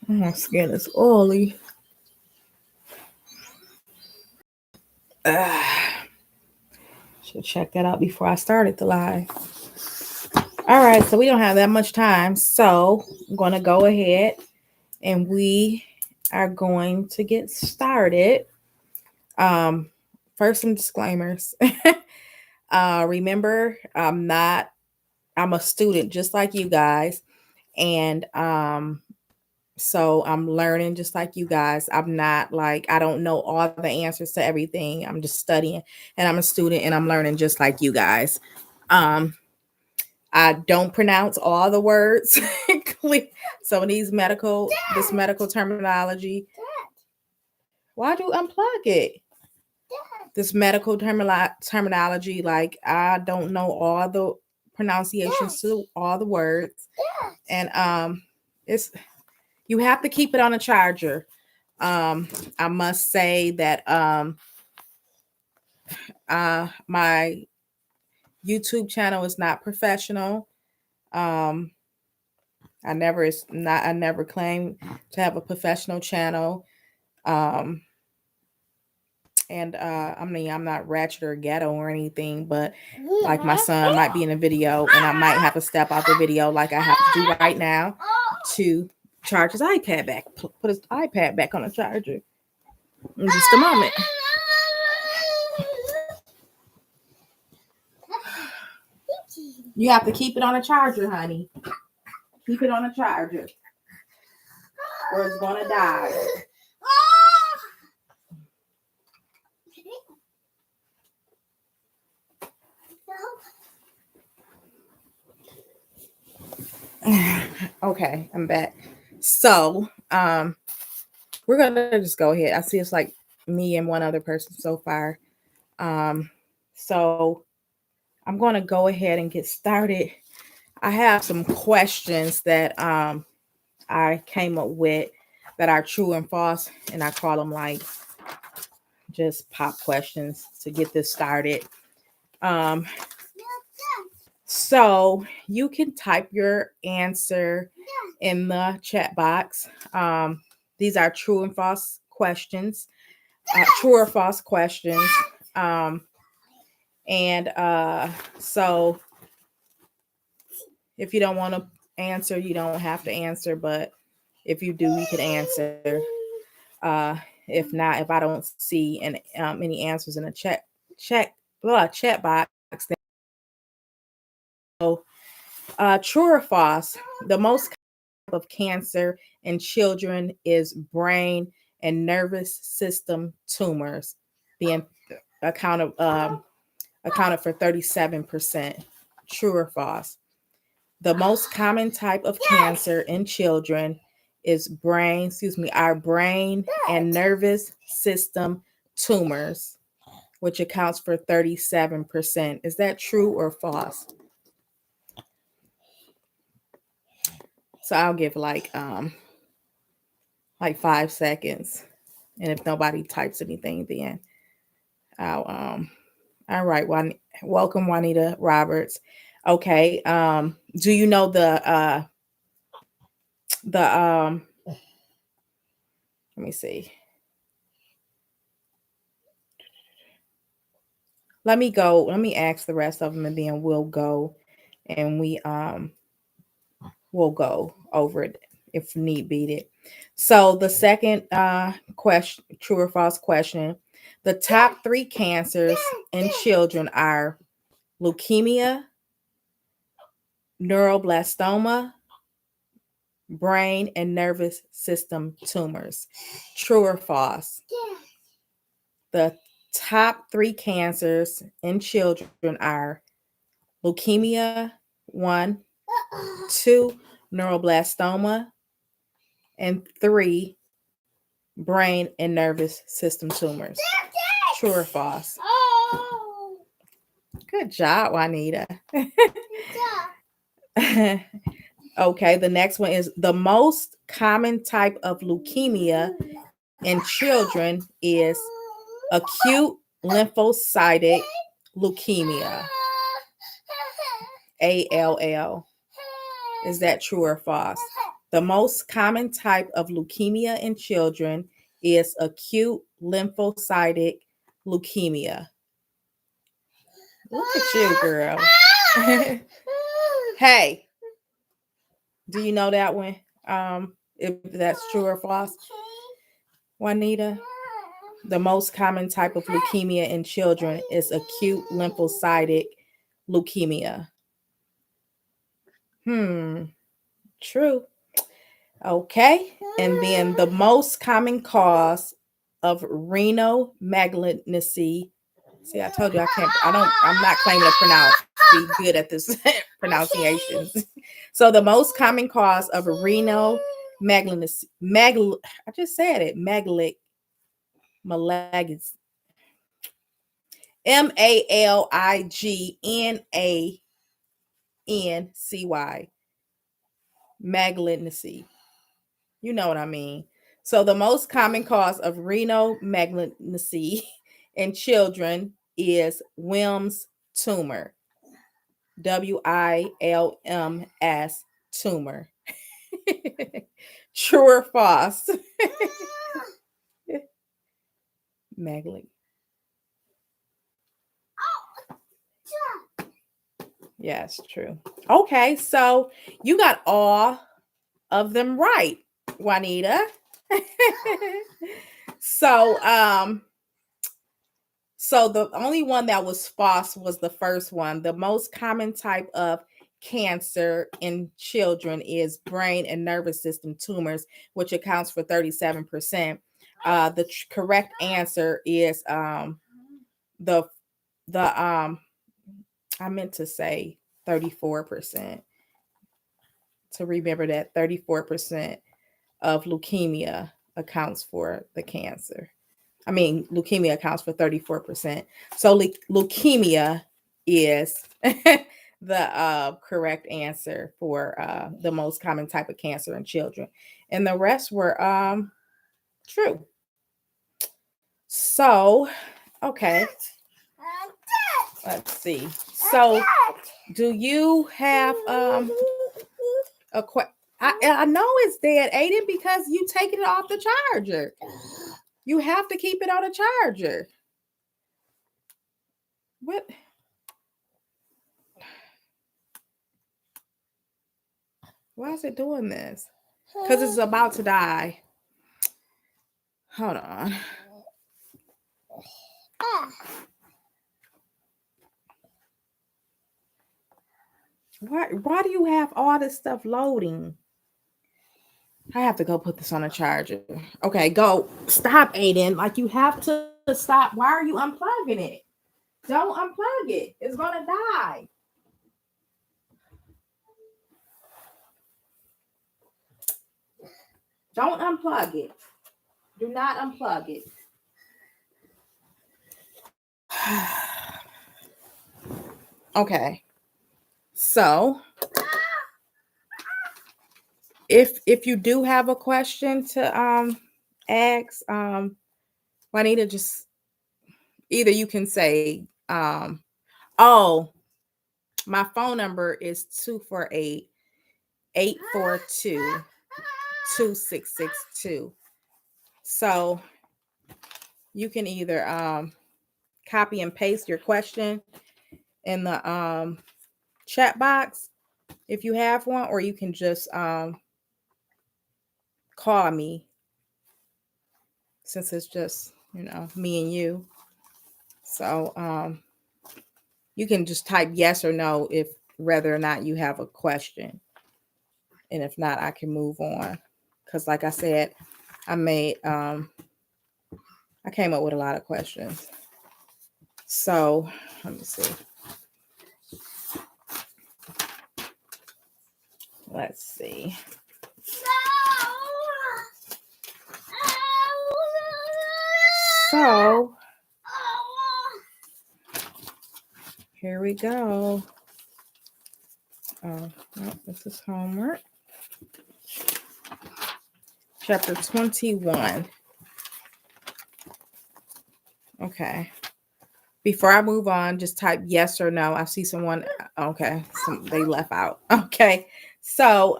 My skin is oily. Should check that out before I started the live. All right, so we don't have that much time. So I'm going to go ahead and we are going to get started. First, some disclaimers. Remember, I'm a student just like you guys. And so I'm learning just like you guys. I'm not like, I don't know all the answers to everything. I'm just studying and I'm a student and I'm learning just like you guys. I don't pronounce all the words. Some of this medical terminology. Why'd you unplug it? This medical terminology, like I don't know all the pronunciations to all the words. And it's you have to keep it on a charger. I must say that my YouTube channel is not professional. I never claimed to have a professional channel. And I'm not ratchet or ghetto or anything, but like my son might be in a video and I might have to step out the video like I have to do right now to charge his iPad back, put his iPad back on the charger. In just a moment. You have to keep it on a charger, honey. Keep it on a charger, or it's gonna die. Okay, I'm back. So, we're gonna just go ahead. I see it's like me and one other person so far. So I'm gonna go ahead and get started. I have some questions that I came up with that are true and false, and I call them like just pop questions to get this started. So you can type your answer in the chat box. These are true and false questions, true or false questions. So if you don't want to answer, you don't have to answer, but if you do, you can answer. If not, if I don't see any answers in the chat box, then so true or false, the most type of cancer in children is brain and nervous system tumors, being accounted for 37%. True or false? The most common type of cancer in children is our brain and nervous system tumors, which accounts for 37%. Is that true or false? So I'll give like 5 seconds. And if nobody types anything, then I'll all right, welcome Juanita Roberts. Okay. Do you know the let me see. Let me ask the rest of them and then we'll go and we'll go over it if need be it. So the second question, true or false question, the top 3 cancers in children are leukemia, neuroblastoma, brain and nervous system tumors. True or false? The top 3 cancers in children are leukemia, 1, 2, neuroblastoma, and 3, brain and nervous system tumors. True or false? Good job, Juanita. Okay, the next one is the most common type of leukemia in children is acute lymphocytic leukemia. ALL. Is that true or false? The most common type of leukemia in children is acute lymphocytic leukemia. Look at you, girl. Hey, do you know that one? If that's true or false, Juanita? The most common type of leukemia in children is acute lymphocytic leukemia. True. Okay. And then the most common cause of renal malignancy. See, I told you I'm not claiming to be good at this pronunciations. So the most common cause of renal malignancy, I just said it, malignancy. malignancy. Malignancy. You know what I mean. So the most common cause of renal malignancy in children is Wilms tumor. WILMS tumor. True or false? Malignancy. Yes, true. Okay, so you got all of them right, Juanita. So the only one that was false was the first one. The most common type of cancer in children is brain and nervous system tumors, which accounts for 37%. The correct answer is the I meant to say 34%. To remember that 34% of leukemia accounts for the cancer. I mean, leukemia accounts for 34%. So leukemia is the correct answer for the most common type of cancer in children. And the rest were true. So, okay. Let's see. So, do you have a question? I know it's dead, Aiden, because you taking it off the charger. You have to keep it on a charger. What? Why is it doing this? Because it's about to die. Hold on. Why do you have all this stuff loading? I have to go put this on a charger. Okay, go. Stop, Aiden. Like, you have to stop. Why are you unplugging it? Don't unplug it. It's going to die. Don't unplug it. Do not unplug it. Okay. So, if you do have a question to ask, Juanita, just either you can say, oh, my phone number is 248-842-2662. So you can either copy and paste your question in the chat box if you have one, or you can just call me, since it's just, me and you. So you can just type yes or no if whether or not you have a question. And if not, I can move on. Because like I said, I came up with a lot of questions. So let me see. Let's see. So here we go. Oh, no, this is homework. Chapter 21. Okay. Before I move on, just type yes or no. I see someone. Okay. They left out. Okay. So,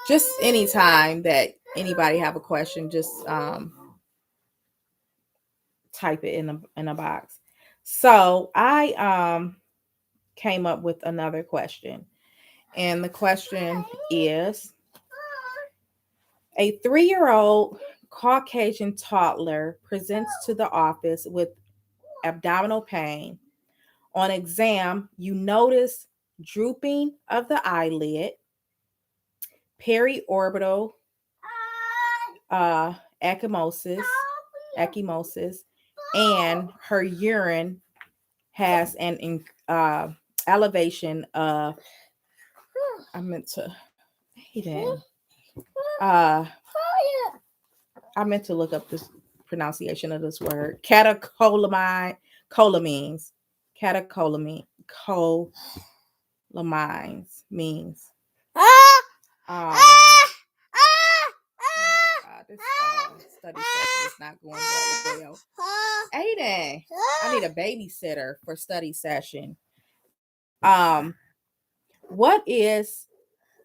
just anytime that anybody have a question, just type it in a box. So I came up with another question, and the question is: a 3-year-old Caucasian toddler presents to the office with abdominal pain. On exam, you notice drooping of the eyelid, periorbital ecchymosis, and her urine has an elevation of, I meant to, I meant to look up this pronunciation of this word, catecholamines, means. This study session is not going that well. Aiden, I need a babysitter for study session. What is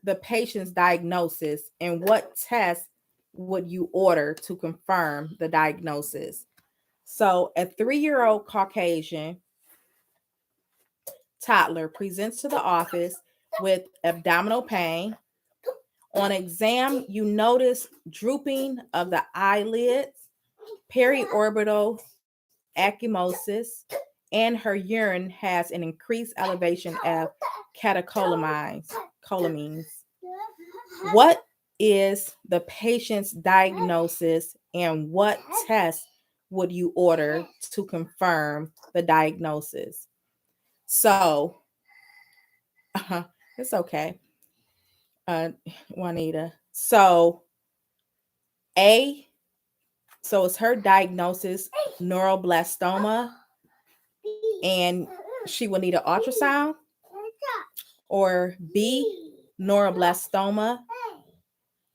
the patient's diagnosis, and what test would you order to confirm the diagnosis? So, a 3-year-old Caucasian toddler presents to the office with abdominal pain. On exam, you notice drooping of the eyelids, periorbital ecchymosis, and her urine has an increased elevation of catecholamines. What is the patient's diagnosis, and what test would you order to confirm the diagnosis? So, it's okay, Juanita. So it's her diagnosis, neuroblastoma, and she will need an ultrasound. Or B, neuroblastoma,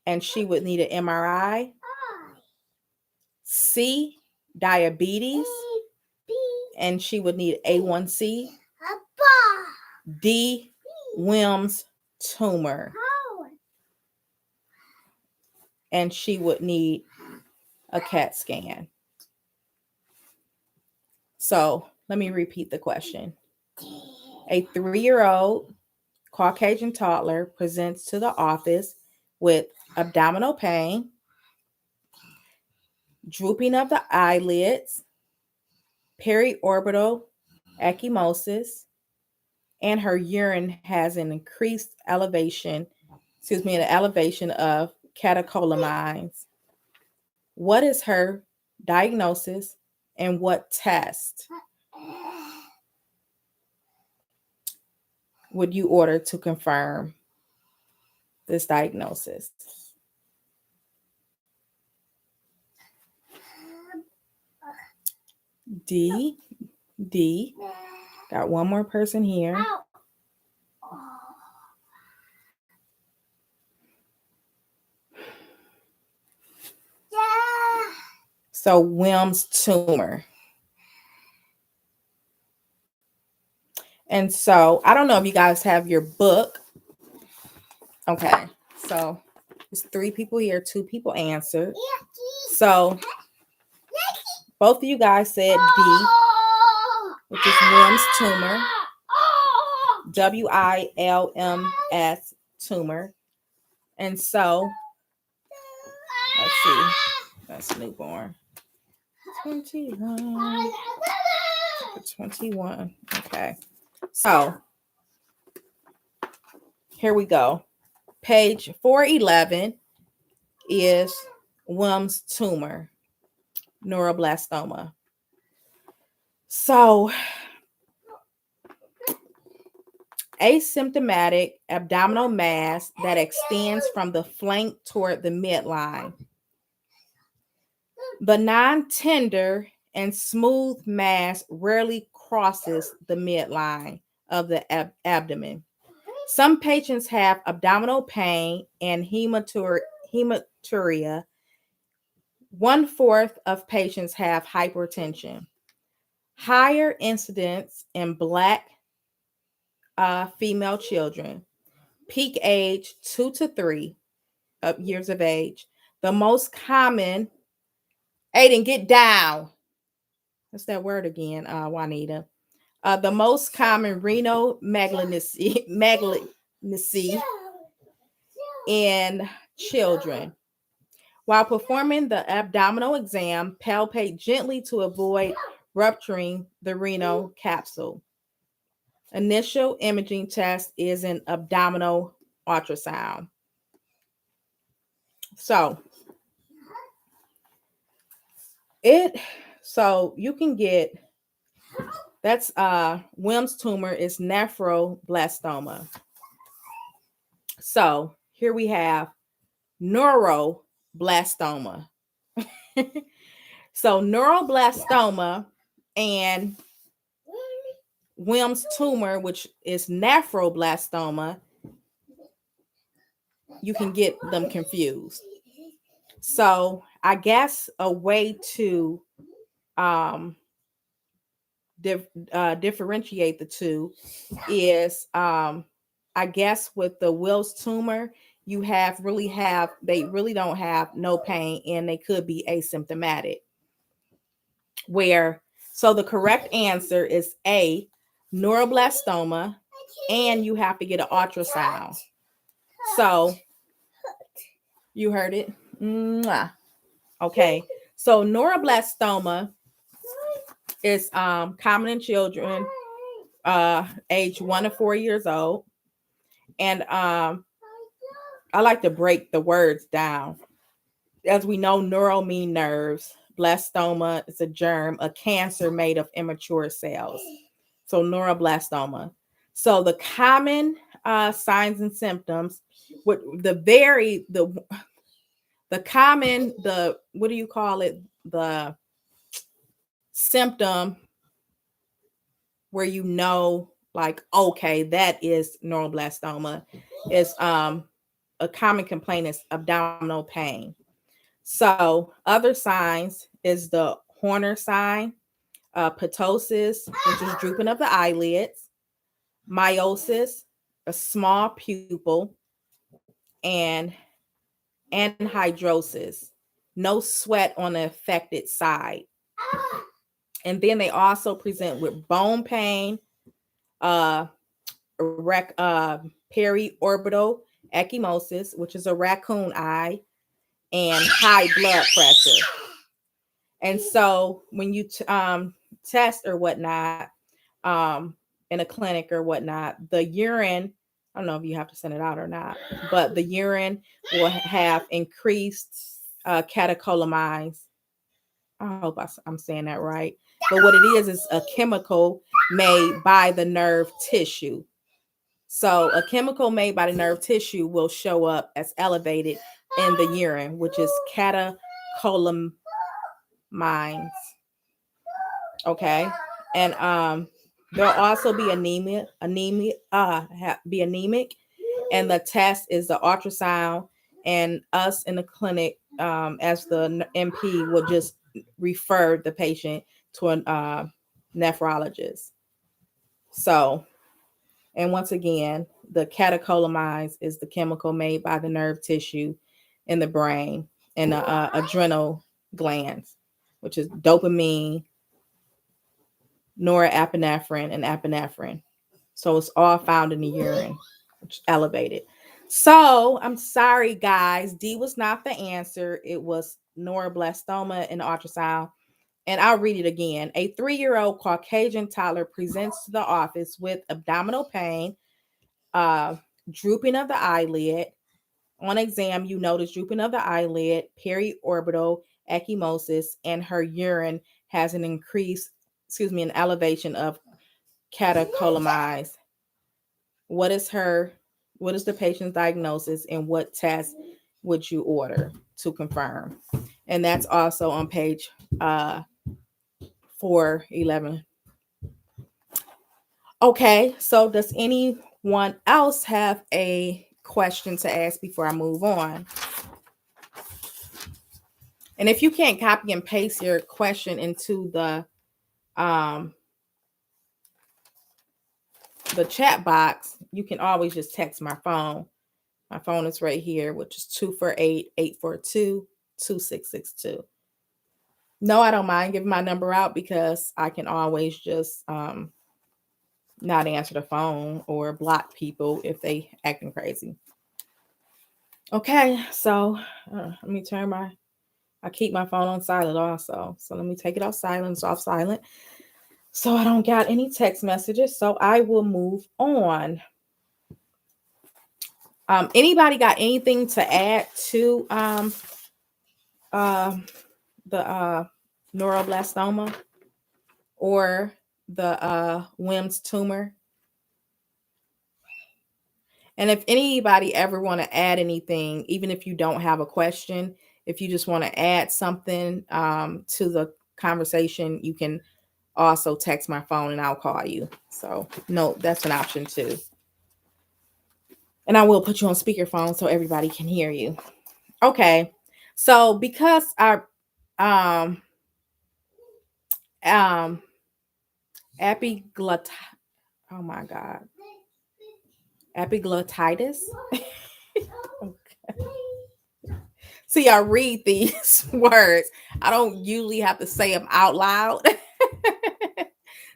and she would need an MRI. C, diabetes, and she would need A1C. D, Wilms tumor, and she would need a CAT scan. So let me repeat the question. A 3-year-old Caucasian toddler presents to the office with abdominal pain, drooping of the eyelids, periorbital ecchymosis, and her urine has an increased elevation, an elevation of catecholamines. What is her diagnosis, and what test would you order to confirm this diagnosis? D. Got one more person here. So Wilms tumor. And so I don't know if you guys have your book. Okay, so there's 3 people here, 2 people answered. So both of you guys said D, which is Wilms tumor, WILMS tumor. And so let's see, that's newborn. 21. Okay. So here we go. Page 411 is Wilms tumor, neuroblastoma. So asymptomatic abdominal mass that extends from the flank toward the midline. Benign, tender, and smooth mass rarely crosses the midline of the abdomen. Some patients have abdominal pain and hematuria. 1/4 of patients have hypertension. Higher incidence in Black female children. Peak age 2 to 3. years of age. The most common, Aiden, get down. What's that word again, Juanita? The most common renal malignancy in children. While performing the abdominal exam, palpate gently to avoid rupturing the renal capsule. Initial imaging test is an abdominal ultrasound. So you can get, that's Wilms tumor is nephroblastoma. So here we have neuroblastoma. So neuroblastoma and Wilms tumor, which is nephroblastoma, you can get them confused. So I guess a way to differentiate the two is, I guess with the Wills tumor, they really don't have no pain and they could be asymptomatic. So the correct answer is A, neuroblastoma, and you have to get an ultrasound. So you heard it. Mwah. Okay. So neuroblastoma is common in children age 1 to 4 years old. And I like to break the words down. As we know, neuro mean nerves. Blastoma is a germ, a cancer made of immature cells. So neuroblastoma. So the common signs and symptoms, what the common, what do you call it? The symptom where you know, like, okay, that is neuroblastoma, is a common complaint is abdominal pain. So other signs is the Horner sign, ptosis, which is drooping of the eyelids, miosis, a small pupil, and anhidrosis, no sweat on the affected side. And then they also present with bone pain, periorbital ecchymosis, which is a raccoon eye, and high blood pressure. And so when you test or whatnot, in a clinic or whatnot, the urine, I don't know if you have to send it out or not, but the urine will have increased catecholamines. I hope I'm saying that right. But what it is a chemical made by the nerve tissue. So a chemical made by the nerve tissue will show up as elevated in the urine, which is catecholamines. Okay. And there'll also be anemic, be anemic. And the test is the ultrasound. And us in the clinic, as the MP, will just refer the patient to a nephrologist. So, and once again, the catecholamines is the chemical made by the nerve tissue in the brain and the adrenal glands, which is dopamine, norepinephrine, and epinephrine. So it's all found in the urine, which is elevated. So I'm sorry, guys. D was not the answer. It was neuroblastoma in the ultrasound. And I'll read it again. A 3-year-old Caucasian toddler presents to the office with abdominal pain, drooping of the eyelid. On exam, you notice drooping of the eyelid, periorbital ecchymosis, and her urine has an an elevation of catecholamines. What is the patient's diagnosis, and what test would you order to confirm? And that's also on page 411. Okay, so does anyone else have a question to ask before I move on? And if you can't copy and paste your question into the chat box, you can always just text my phone My phone is right here, which is 248-842-2662. No, I don't mind giving my number out because I can always just not answer the phone or block people if they acting crazy. Okay, so let me I keep my phone on silent also. So let me take it off silent, so I don't got any text messages. So I will move on. Anybody got anything to add to the neuroblastoma or the WIMS tumor? And if anybody ever want to add anything, even if you don't have a question, if you just want to add something to the conversation, you can also text my phone and I'll call you. So no, that's an option too. And I will put you on speakerphone so everybody can hear you. Okay. So because our epiglut oh my god, epiglottitis. Okay. See, I read these words. I don't usually have to say them out loud.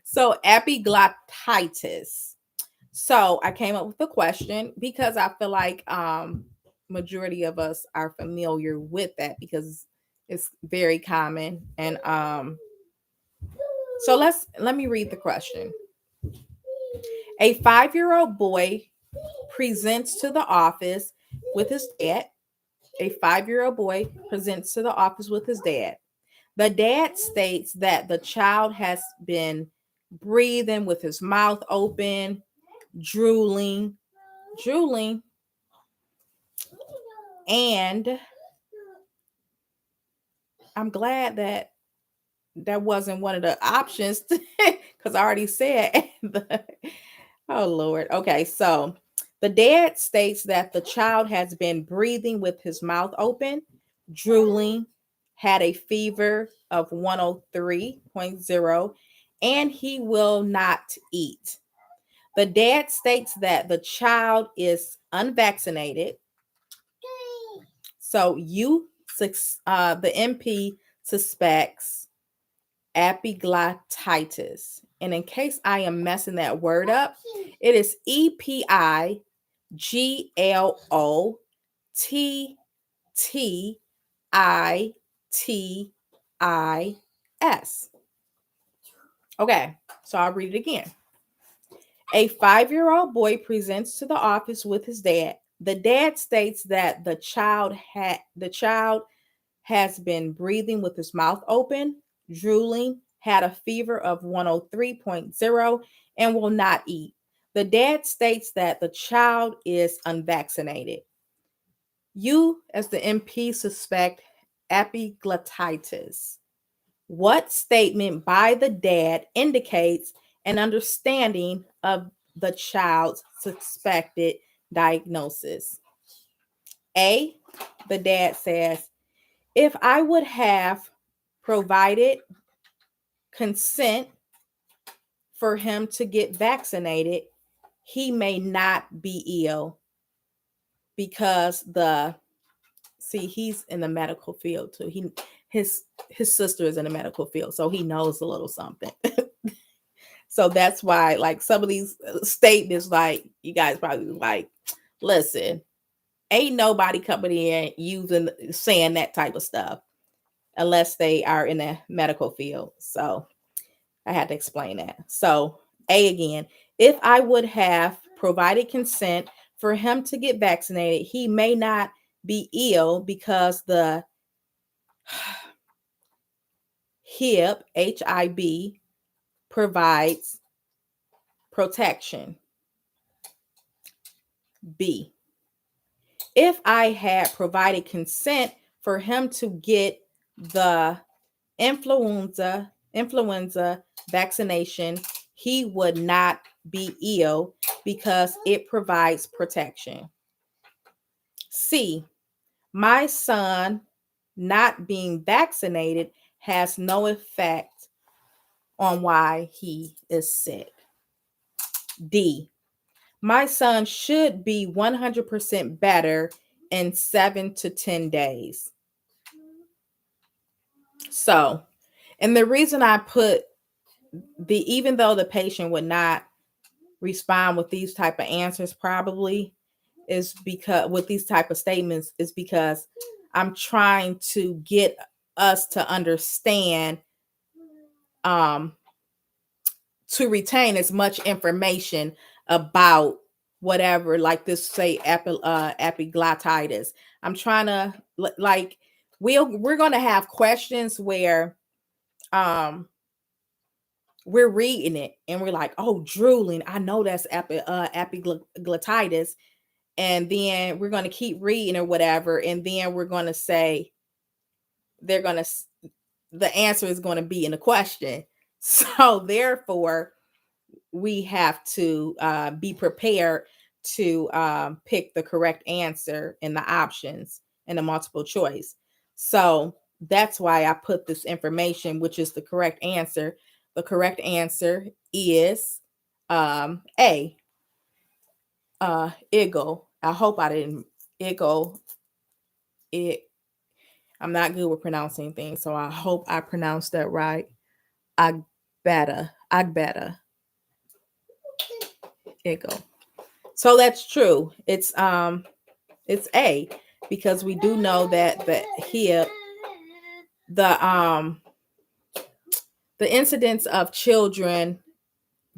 So epiglottitis. So I came up with a question because I feel like majority of us are familiar with that because it's very common. And so let me read the question. A 5-year-old boy presents to the office with his dad. A 5-year-old boy presents to the office with his dad. The dad states that the child has been breathing with his mouth open, drooling, and I'm glad that wasn't one of the options because I already said oh Lord. Okay, so the dad states that the child has been breathing with his mouth open, drooling, had a fever of 103.0, and he will not eat. The dad states that the child is unvaccinated. So the MP suspects epiglottitis. And in case I am messing that word up, it is epiglottitis. Okay, so I'll read it again. A 5-year-old boy presents to the office with his dad. The dad states that the child has been breathing with his mouth open, drooling, had a fever of 103.0, and will not eat. The dad states that the child is unvaccinated. You, as the MP, suspect epiglottitis. What statement by the dad indicates an understanding of the child's suspected diagnosis? A, the dad says, if I would have provided consent for him to get vaccinated, he may not be ill because he's in the medical field too. His sister is in the medical field, so he knows a little something. So that's why, like, some of these statements, like, you guys probably like, listen, ain't nobody coming in saying that type of stuff unless they are in the medical field. So I had to explain that. So A again, if I would have provided consent for him to get vaccinated, he may not be ill because the HIB provides protection. B, if I had provided consent for him to get the influenza vaccination, he would not be ill because it provides protection. C, my son not being vaccinated has no effect on why he is sick. D, My son should be 100% better in 7 to 10 days. So, and the reason I put even though the patient would not respond with these type of answers probably is because with these type of statements is because I'm trying to get us to understand to retain as much information about whatever, like this say epiglottitis. I'm trying to like we're going to have questions where we're reading it and we're like, oh, drooling, I know that's epiglottitis, and then we're going to keep reading or whatever, and then we're going to say the answer is going to be in the question. So therefore we have to be prepared to pick the correct answer in the options in the multiple choice. So that's why I put this information, which is the correct answer. The correct answer is A. Eagle. I hope I didn't eagle it. I'm not good with pronouncing things, so I hope I pronounced that right. Agbeta. Eagle. So that's true. It's A, because we do know that the incidence of children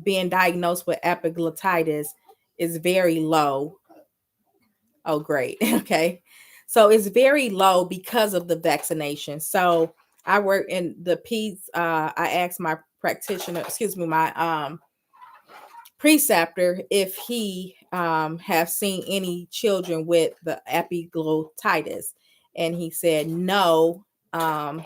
being diagnosed with epiglottitis is very low. Oh, great. Okay. So it's very low because of the vaccination. So I work in the peds. I asked my my preceptor if he have seen any children with the epiglottitis, and he said no.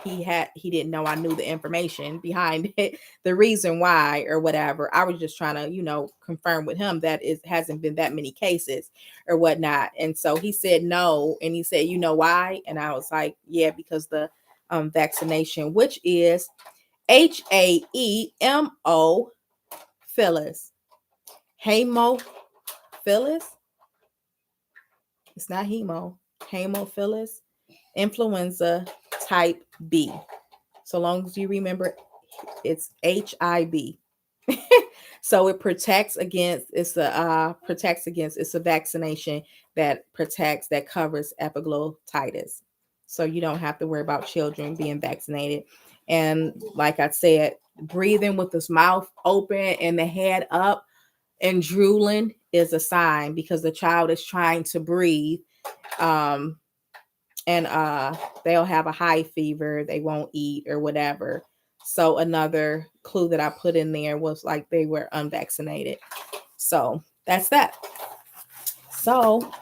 He didn't know I knew the information behind it, the reason why or whatever. I was just trying to confirm with him that it hasn't been that many cases or whatnot. And so he said no, and he said, you know why? And I was like, yeah, because the vaccination, which is HAEMO Phyllis. Hemophilus. It's not hemo. Hemophilus. Influenza type B. So long as you remember, it's HIV. So it protects against. It's a vaccination that covers epiglottitis. So you don't have to worry about children being vaccinated. And like I said, breathing with his mouth open and the head up and drooling is a sign, because the child is trying to breathe, and they'll have a high fever, they won't eat or whatever. So another clue that I put in there was like they were unvaccinated. So that's that. So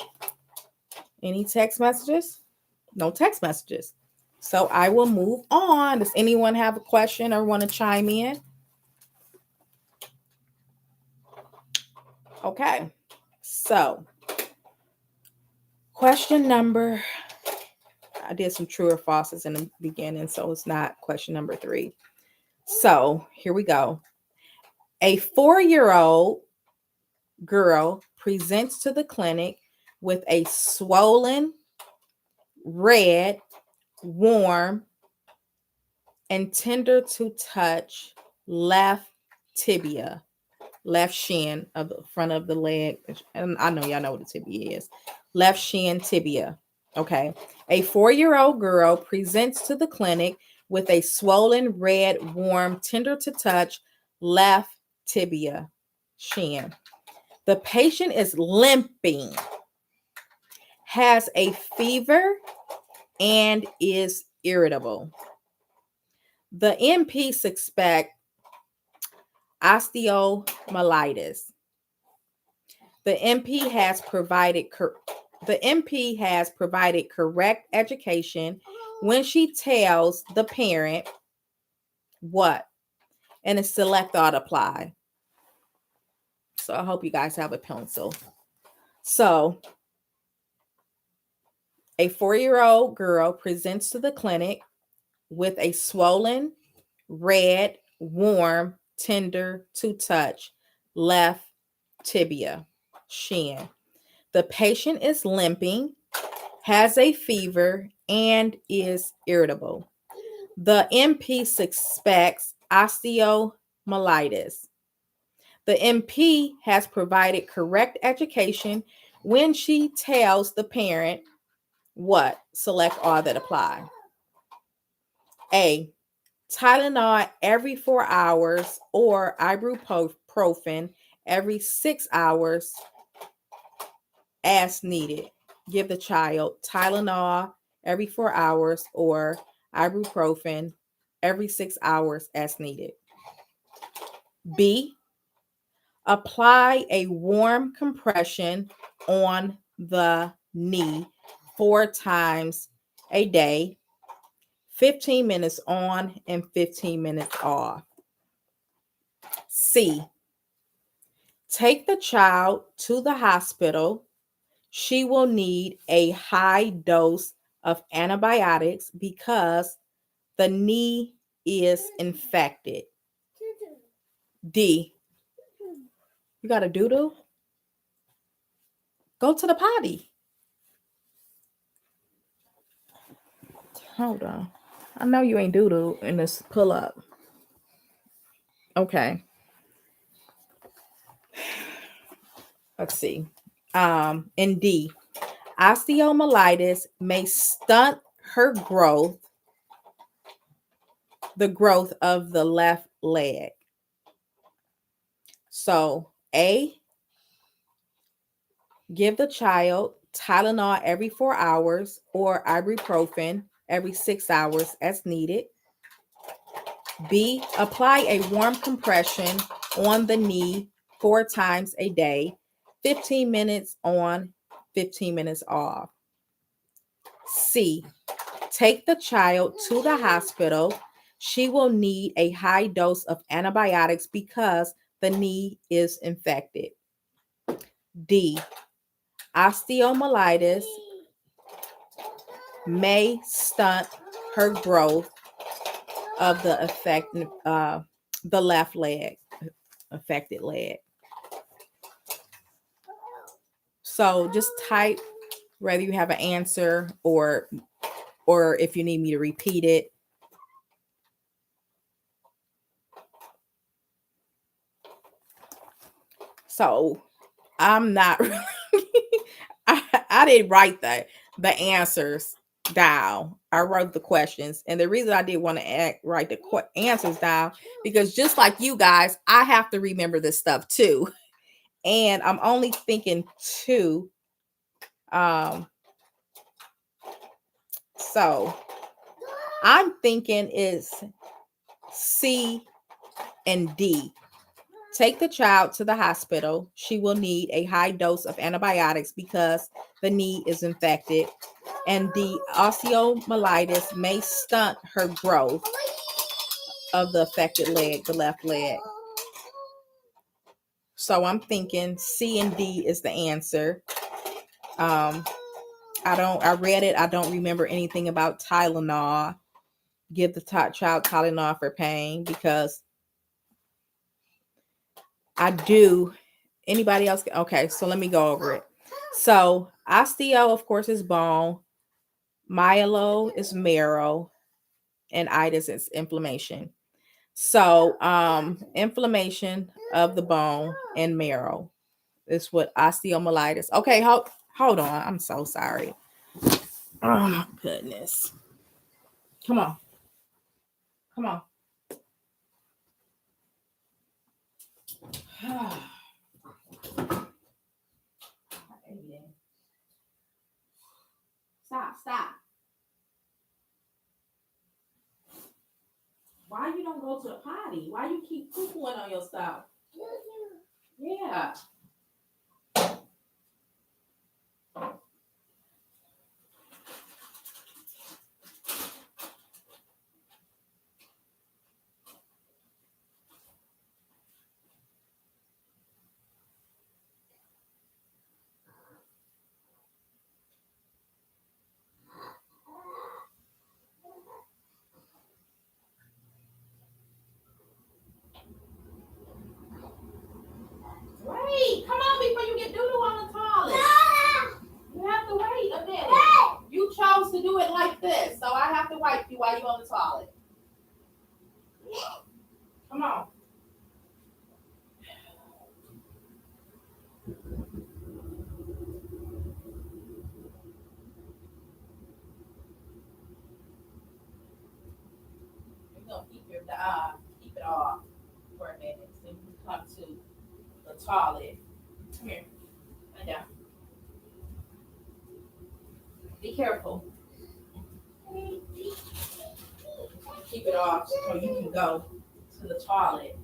any text messages? No text messages. So I will move on. Does anyone have a question or want to chime in? Okay. So question number, I did some true or falses in the beginning, so it's not question number 3. So here we go. A 4-year-old girl presents to the clinic with a swollen, red, warm, and tender to touch left tibia, left shin of the front of the leg. And I know y'all know what the tibia is. Left shin tibia. Okay. A 4-year-old girl presents to the clinic with a swollen, red, warm, tender to touch left tibia, shin. The patient is limping, has a fever, and is irritable. The NP suspect osteomyelitis. The NP has provided correct education when she tells the parent what, and a select thought apply. So I hope you guys have a pencil. So a 4-year-old girl presents to the clinic with a swollen, red, warm, tender to touch left tibia. Shin. The patient is limping, has a fever, and is irritable. The MP suspects osteomyelitis. The MP has provided correct education when she tells the parent what? Select all that apply. A. Tylenol every 4 hours or ibuprofen every 6 hours as needed. Give the child Tylenol every 4 hours or ibuprofen every 6 hours as needed. B. Apply a warm compression on the knee 4 times a day, 15 minutes on and 15 minutes off. C. Take the child to the hospital. She will need a high dose of antibiotics because the knee is infected. D. You got a doo-doo? Go to the potty. Hold on. I know you ain't doo-doo in this pull-up. Okay. Let's see. In D, osteomyelitis may stunt her growth, the growth of the left leg. So A, give the child Tylenol every 4 hours or ibuprofen every 6 hours as needed. B, apply a warm compression on the knee 4 times a day, 15 minutes on, 15 minutes off. C, take the child to the hospital. She will need a high dose of antibiotics because the knee is infected. D, osteomyelitis may stunt her growth of the left leg, affected leg. So just type whether you have an answer or if you need me to repeat it. So I'm not really I didn't write the answers down. I wrote the questions. And the reason I did want to write the answers down, because just like you guys, I have to remember this stuff too. And I'm only thinking two. So I'm thinking is C and D. Take the child to the hospital. She will need a high dose of antibiotics because the knee is infected. And the osteomyelitis may stunt her growth of the affected leg, the left leg. So I'm thinking C and D is the answer. I read it. I don't remember anything about Tylenol. Give the child Tylenol for pain because I do. Anybody else? Okay, so let me go over it. So osteo, of course, is bone. Myelo is marrow, and itis is inflammation. So inflammation of the bone and marrow is what osteomyelitis. Okay, hold on. I'm so sorry. Oh my goodness. Come on. Come on. Stop. Why you don't go to the potty? Why you keep poo-pooing on your stuff? Yeah. Wait. You're gonna keep it off for a minute. So you can come to the toilet. Come here. Lay down. Be careful. Keep it off so you can go to the toilet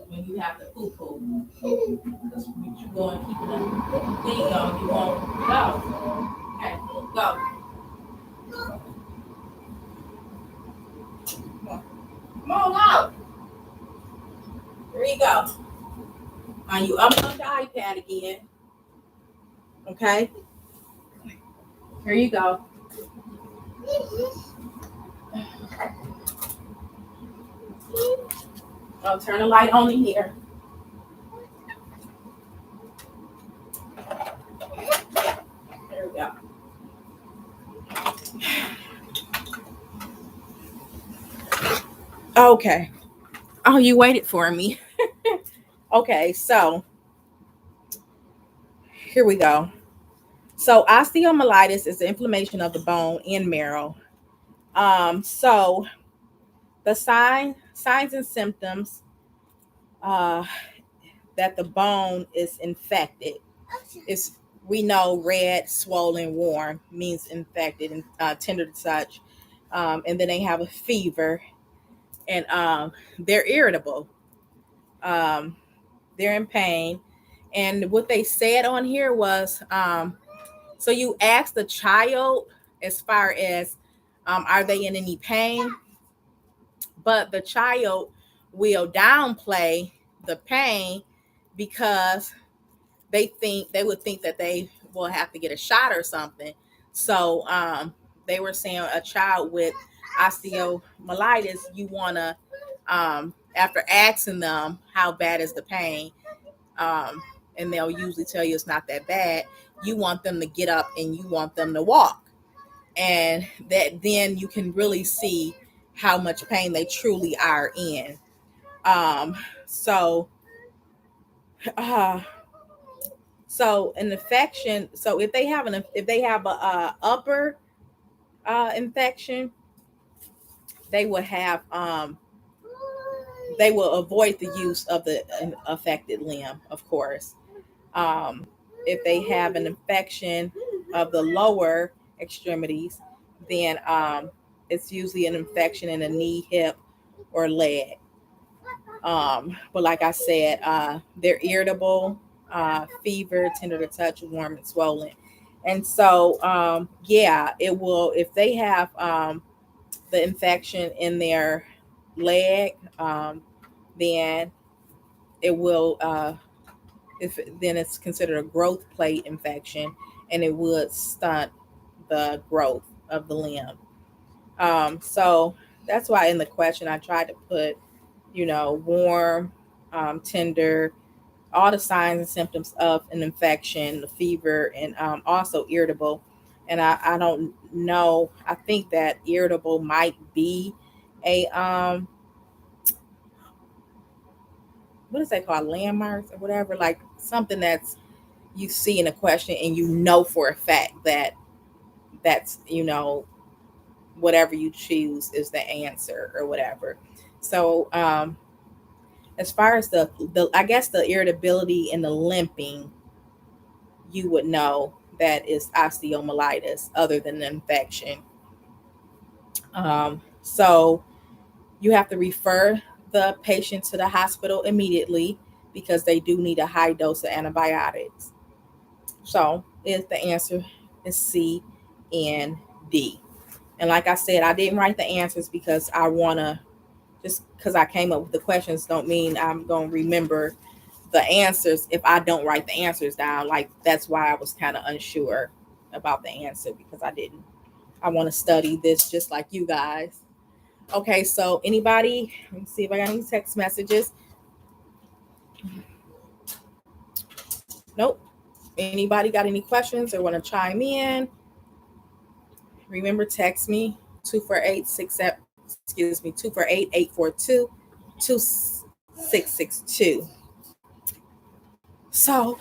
when you have to poo poo. Because when you go and keep the thing on, you won't go. Okay, go. Come on out. There you go. Now you unplug the iPad again. Okay. Here you go. I'll turn the light on in here. There we go. Okay. Oh, you waited for me. Okay, so here we go. So osteomyelitis is the inflammation of the bone and marrow. So the signs and symptoms uh, that the bone is infected is, we know, red, swollen, warm means infected and tender to touch. And then they have a fever, and they're irritable. Um, they're in pain. And what they said on here was, so you ask the child as far as, are they in any pain? But the child will downplay the pain because they would think that they will have to get a shot or something. So they were saying a child with osteomyelitis, you want to, after asking them how bad is the pain, um, and they'll usually tell you it's not that bad, you want them to get up and you want them to walk, and that then you can really see how much pain they truly are in. Um, so uh, so an infection. So if they have a upper infection, they will have they will avoid the use of the affected limb, of course. Um, if they have an infection of the lower extremities, then it's usually an infection in a knee, hip, or leg. But like I said, they're irritable, fever, tender to touch, warm and swollen. And so, yeah, it will, if they have the infection in their leg, then it will, if then it's considered a growth plate infection, and it would stunt the growth of the limb. So that's why in the question I tried to put, warm, tender, all the signs and symptoms of an infection, the fever, and also irritable. And I don't know. I think that irritable might be a what is that called, landmarks or whatever, like something that's you see in a question and you know for a fact that that's whatever you choose is the answer or whatever. So as far as the I guess the irritability and the limping, you would know that is osteomyelitis other than the infection. So you have to refer the patient to the hospital immediately because they do need a high dose of antibiotics. So if the answer is C and D. And like I said, I didn't write the answers because I want to, just because I came up with the questions don't mean I'm going to remember the answers if I don't write the answers down. Like, that's why I was kind of unsure about the answer, because I want to study this just like you guys. Okay, so anybody, let me see if I got any text messages. Nope. Anybody got any questions or want to chime in? Remember, text me 248-842-2662. So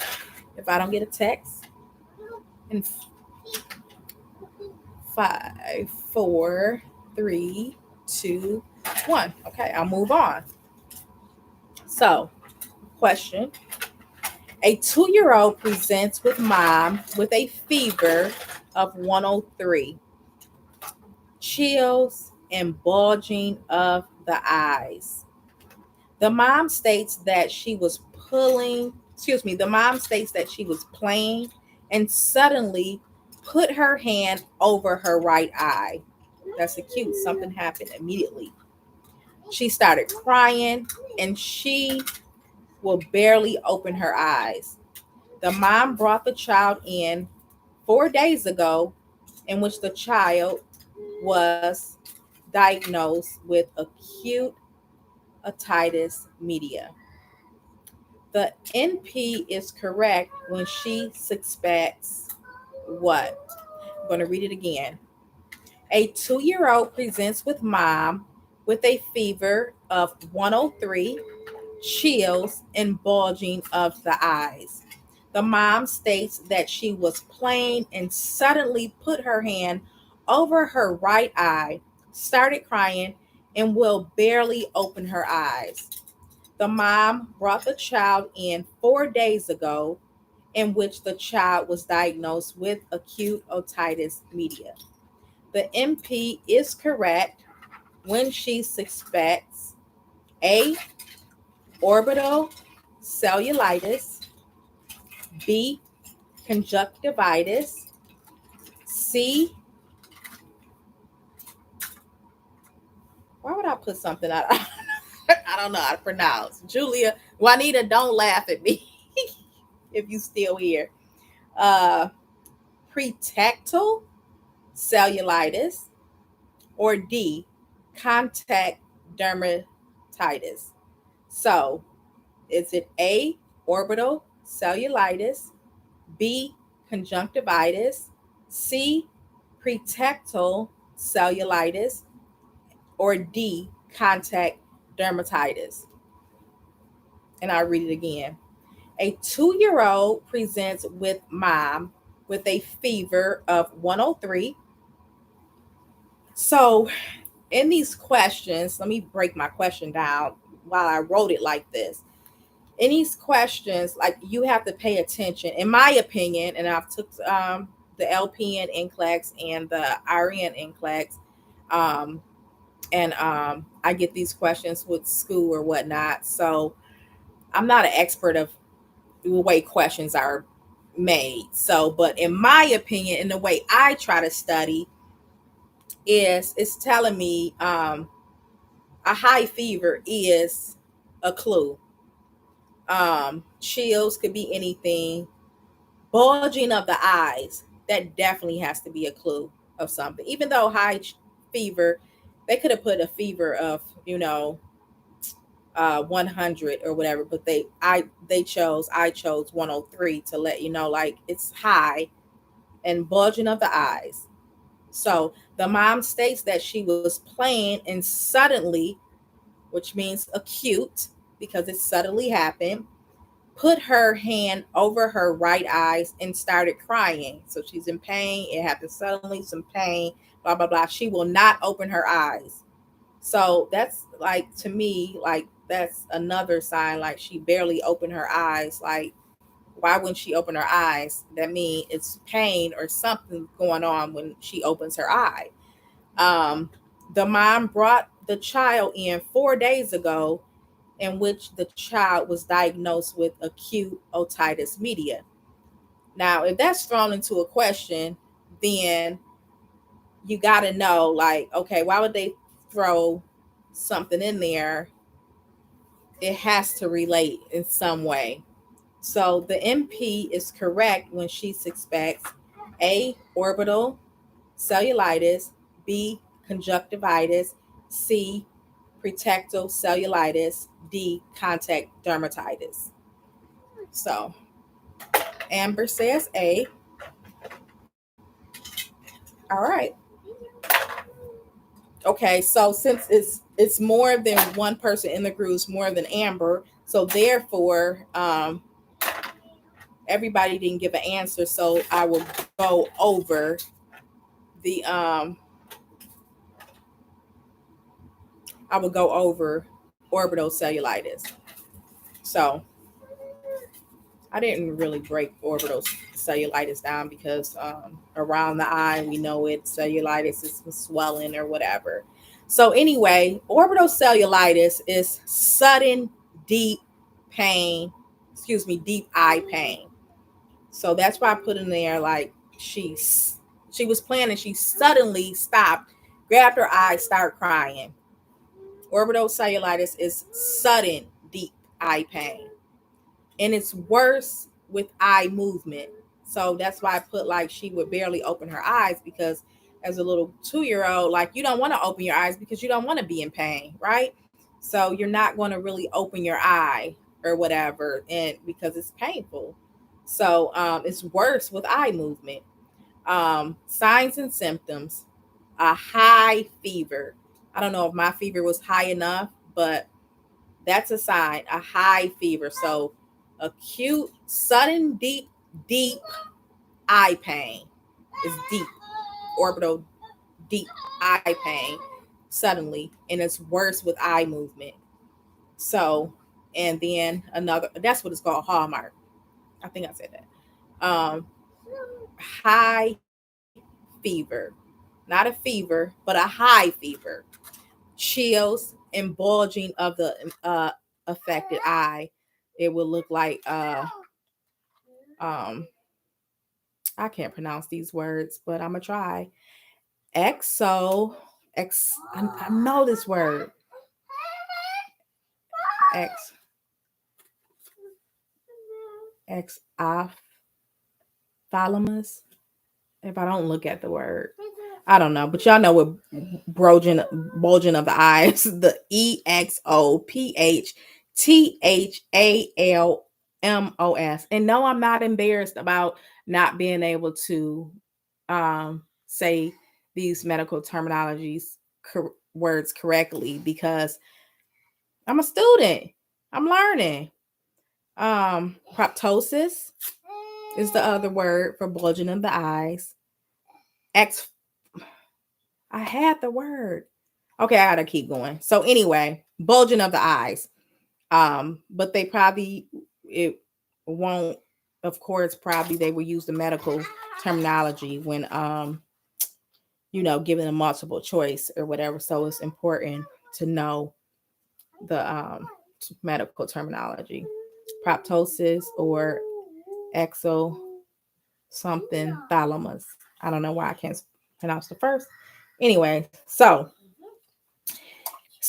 if I don't get a text in 5, 4, 3, 2, 1, okay, I'll move on. So, question: a 2-year-old presents with mom with a fever of 103, chills, and bulging of the eyes. The mom states that she was the mom states that she was playing and suddenly put her hand over her right eye. That's acute. Something happened immediately. She started crying and she will barely open her eyes. The mom brought the child in 4 days ago, in which the child was diagnosed with acute otitis media. The NP is correct when she suspects what? I'm going to read it again. A 2-year-old presents with mom with a fever of 103, chills, and bulging of the eyes. The mom states that she was playing and suddenly put her hand over her right eye, started crying, and will barely open her eyes. The mom brought the child in 4 days ago, in which the child was diagnosed with acute otitis media. The MP is correct when she suspects A. Orbital cellulitis, B. Conjunctivitis, C. Why would I put something out? I don't know how to pronounce. Julia, Juanita, don't laugh at me if you still here. Uh, Pretectal cellulitis, or D. Contact dermatitis. So, is it A. Orbital cellulitis, B. Conjunctivitis, C. Pretectal cellulitis, or D. Contact dermatitis? And I'll read it again. A 2-year-old presents with mom with a fever of 103. So, in these questions, let me break my question down while I wrote it like this. In these questions, like, you have to pay attention, in my opinion, and I've took the LPN NCLEX and the RN NCLEX, and I get these questions with school or whatnot. So I'm not an expert of the way questions are made. So, but in my opinion, in the way I try to study, is it's telling me a high fever is a clue. Chills could be anything. Bulging of the eyes, that definitely has to be a clue of something. Even though high fever, they could have put a fever of 100 or whatever, but I chose 103 to let you know, like, it's high and bulging of the eyes. So the mom states that she was playing and suddenly, which means acute because it suddenly happened, put her hand over her right eyes and started crying. So she's in pain. It happened suddenly, some pain, blah, blah, blah. She will not open her eyes. So that's, like, to me, like, that's another sign, like, she barely opened her eyes. Like, why wouldn't she open her eyes? That means it's pain or something going on when she opens her eye. Um, the mom brought the child in 4 days ago, in which the child was diagnosed with acute otitis media. Now, if that's thrown into a question, then you got to know, like, okay, why would they throw something in there? It has to relate in some way. So the MP is correct when she suspects A. Orbital cellulitis, B. Conjunctivitis, C. Pretectal cellulitis, D. Contact dermatitis. So Amber says A. All right. Okay, so since it's more than one person in the group, it's more than Amber. So therefore, everybody didn't give an answer, so I will go over the orbital cellulitis. So I didn't really break orbital cellulitis down because around the eye, we know it cellulitis is swelling or whatever. So anyway, orbital cellulitis is sudden deep pain, deep eye pain. So that's why I put in there like she was playing and she suddenly stopped, grabbed her eye, started crying. Orbital cellulitis is sudden deep eye pain, and it's worse with eye movement. So that's why I put like she would barely open her eyes, because as a little 2-year-old, like you don't want to open your eyes because you don't want to be in pain, right? So you're not going to really open your eye or whatever, and because it's painful. So it's worse with eye movement. Signs and symptoms: a high fever. I don't know if my fever was high enough, but that's a sign, a high fever. So acute, sudden, deep eye pain is deep, orbital deep eye pain suddenly, and it's worse with eye movement. So, and then another, that's what it's called, hallmark. I think I said that. High fever, not a fever, but a high fever, chills and bulging of the affected eye. It will look like um I can't pronounce these words, but I'm gonna try. Exo I know this word. Ex exophthalmos. If I don't look at the word, I don't know, but y'all know what bulging of the eyes, the EXOPHTHALMOS. And no, I'm not embarrassed about not being able to say these medical terminologies words correctly, because I'm a student. I'm learning. Proptosis is the other word for bulging of the eyes. Ex I had the word. Okay, I gotta keep going. So anyway, bulging of the eyes. But they probably it won't. Of course, probably they will use the medical terminology when giving a multiple choice or whatever. So it's important to know the medical terminology. Proptosis or exo something thalamus. I don't know why I can't pronounce the first. Anyway, so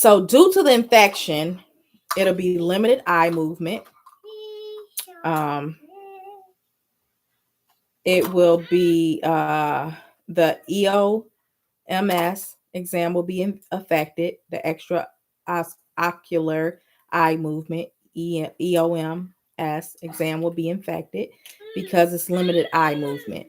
due to the infection, it'll be limited eye movement. Um, it will be the EOMS exam will be affected. The extra ocular eye movement EOMS exam will be infected because it's limited eye movement.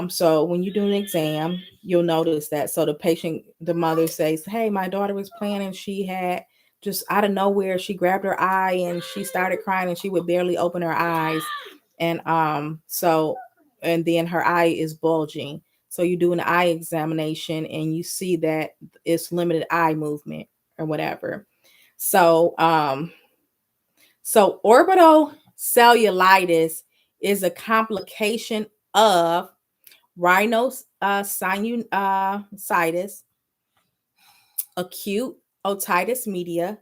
So when you do an exam, you'll notice that. So the mother says, "Hey, my daughter was playing and she had just out of nowhere, she grabbed her eye and she started crying and she would barely open her eyes. And and then her eye is bulging. So you do an eye examination and you see that it's limited eye movement or whatever. So orbital cellulitis is a complication of rhinosinusitis, acute otitis media,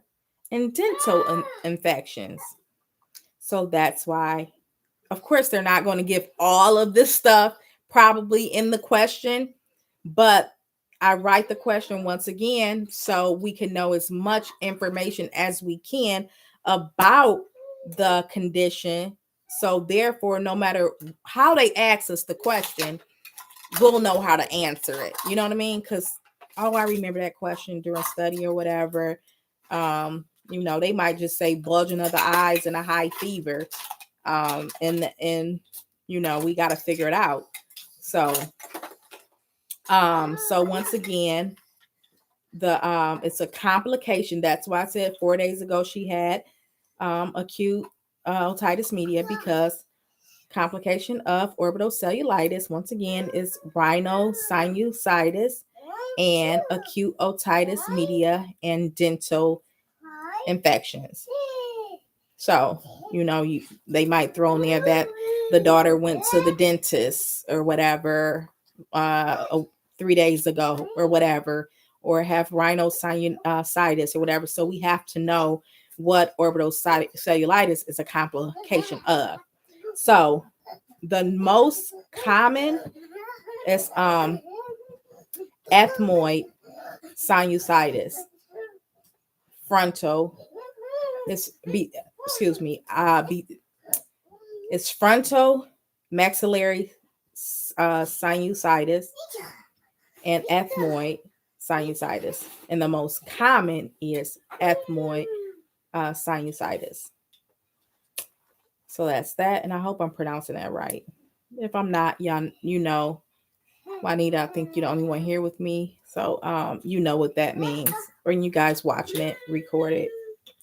and dental infections. So that's why, of course, they're not going to give all of this stuff probably in the question, but I write the question once again so we can know as much information as we can about the condition. So therefore, no matter how they ask us the question, we'll know how to answer it. You know what I mean? Because I remember that question during study or whatever. They might just say bulging of the eyes and a high fever. And we got to figure it out. So once again, it's a complication. That's why I said 4 days ago she had acute otitis media because complication of orbital cellulitis, once again, is rhinosinusitis and acute otitis media and dental infections. So, they might throw in there that the daughter went to the dentist or whatever 3 days ago or whatever, or have rhinosinusitis or whatever. So we have to know what orbital cellulitis is a complication of. So the most common is ethmoid sinusitis, frontal. It's it's frontal maxillary sinusitis and ethmoid sinusitis, and the most common is ethmoid sinusitis. So that's that, and I hope I'm pronouncing that right. If I'm not, y'all, Juanita, I think you're the only one here with me, so you know what that means. Or you guys watching it, record it,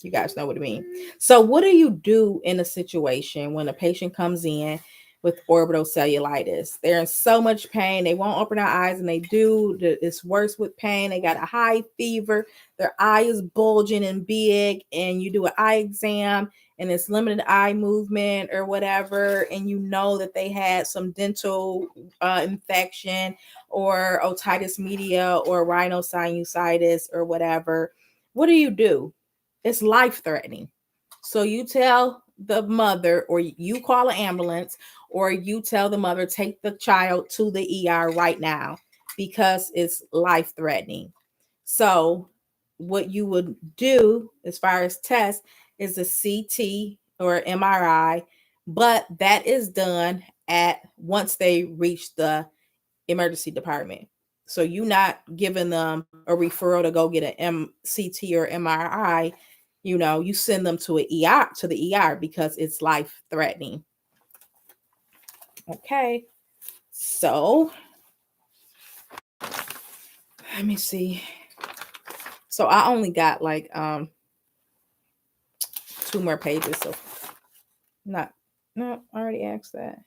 you guys know what it means. So what do you do in a situation when a patient comes in with orbital cellulitis? They're in so much pain, they won't open their eyes, and they do. It's worse with pain. They got a high fever, their eye is bulging and big, and you do an eye exam and it's limited eye movement or whatever, and you know that they had some dental infection or otitis media or rhinosinusitis or whatever. What do? It's life threatening. So you tell the mother, or you call an ambulance, or you tell the mother, take the child to the ER right now because it's life threatening. So what you would do as far as tests is a CT or MRI, but that is done at once they reach the emergency department. So you're not giving them a referral to go get an CT or MRI. You send them to the ER because it's life threatening. Okay. So let me see. So I only got like 2 more pages. So I already asked that.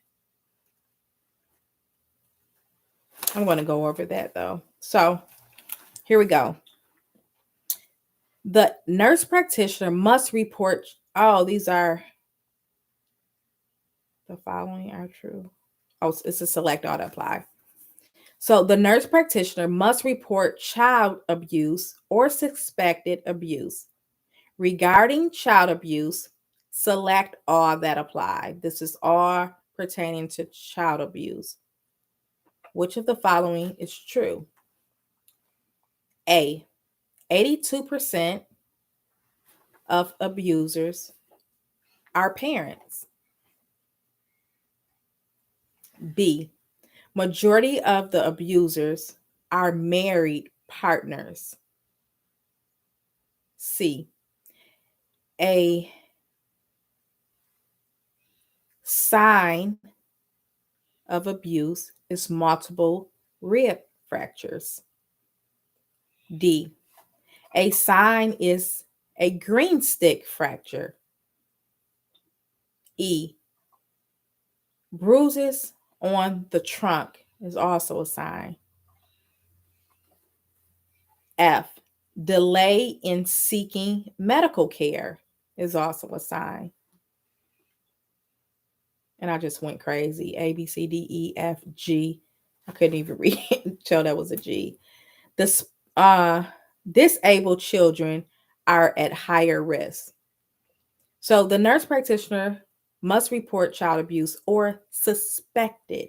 I'm going to go over that though. So here we go. The nurse practitioner must report. Oh, these are the following are true. Oh, it's a select all to apply. So the nurse practitioner must report child abuse or suspected abuse. Regarding child abuse, select all that apply. This is all pertaining to child abuse. Which of the following is true? A, 82% of abusers are parents. B, majority of the abusers are married partners. C, a sign of abuse is multiple rib fractures. D, a sign is a green stick fracture. E, bruises on the trunk is also a sign. F, delay in seeking medical care is also a sign. And I just went crazy. A, B, C, D, E, F, G. I couldn't even read it, tell that was a G. This disabled children are at higher risk. So the nurse practitioner must report child abuse or suspected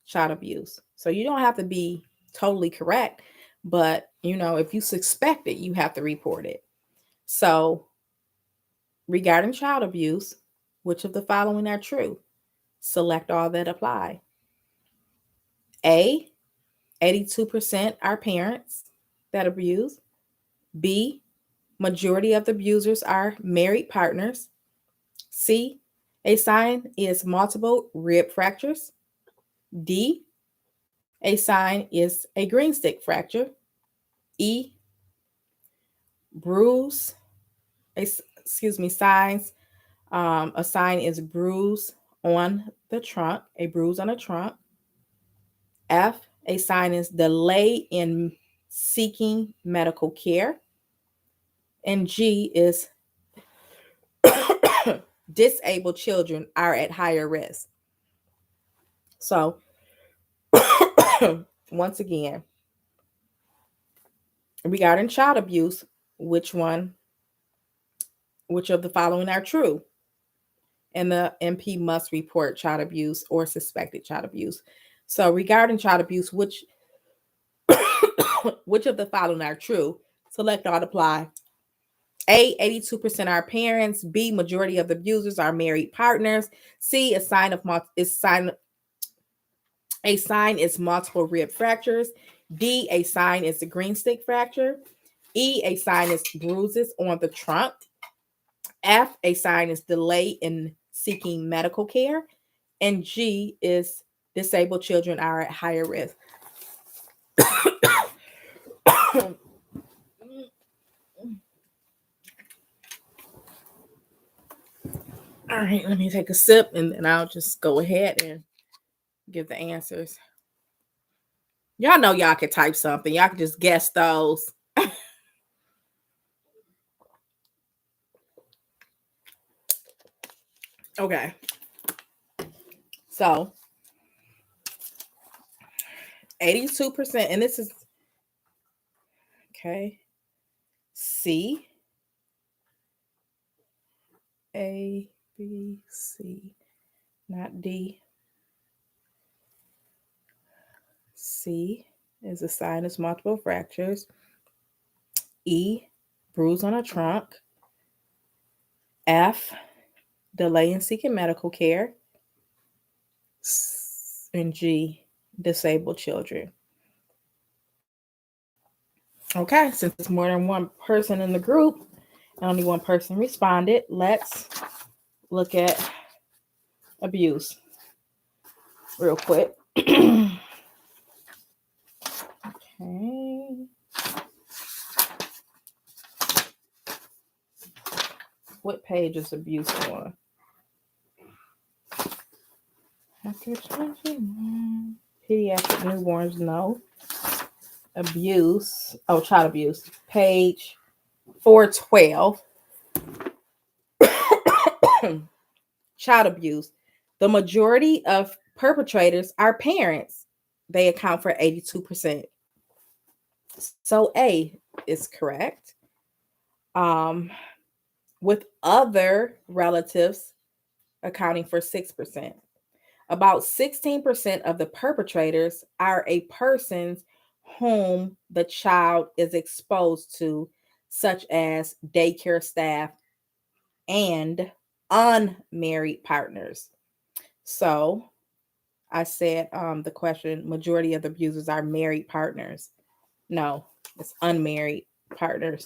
child abuse. So you don't have to be totally correct, but if you suspect it, you have to report it. So regarding child abuse, which of the following are true? Select all that apply. A, 82% are parents that abuse. B, majority of the abusers are married partners. C, a sign is multiple rib fractures. D, a sign is a green stick fracture. E, bruise, signs A sign is bruise on the trunk, a bruise on a trunk. F, a sign is delay in seeking medical care. And G is disabled children are at higher risk. So, once again, regarding child abuse, which of the following are true? And the MP must report child abuse or suspected child abuse. So, regarding child abuse, which of the following are true? Select all, apply. A, 82% are parents. B, majority of the abusers are married partners. C, a sign is multiple rib fractures. D, a sign is the green stick fracture. E, a sign is bruises on the trunk. F, a sign is delay in seeking medical care. And G is disabled children are at higher risk. All right, let me take a sip and then I'll just go ahead and give the answers. Y'all know y'all can type something. Y'all can just guess those. Okay. So 82%, and this is okay. C, A, B, C, not D. C is a sign of multiple fractures. E, bruise on a trunk. F, delay in seeking medical care. And G, disabled children. Okay, since it's more than one person in the group, only one person responded, let's look at abuse real quick. Okay. What page is abuse on? After 21. Pediatric newborns, no. Abuse. Oh, child abuse. Page 412. Child abuse. The majority of perpetrators are parents. They account for 82%. So A is correct. With other relatives accounting for 6%. About 16% of the perpetrators are a person's whom the child is exposed to, such as daycare staff and unmarried partners. So I said the question, majority of the abusers are married partners. No, it's unmarried partners.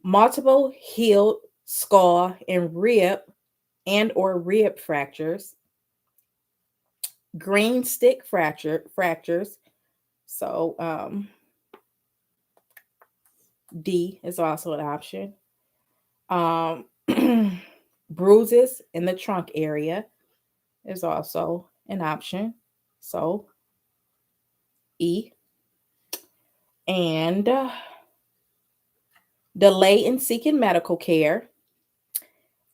Multiple healed skull and rib or rib fractures. Green stick fractures. So D is also an option. Bruises in the trunk area is also an option. So E. And delay in seeking medical care.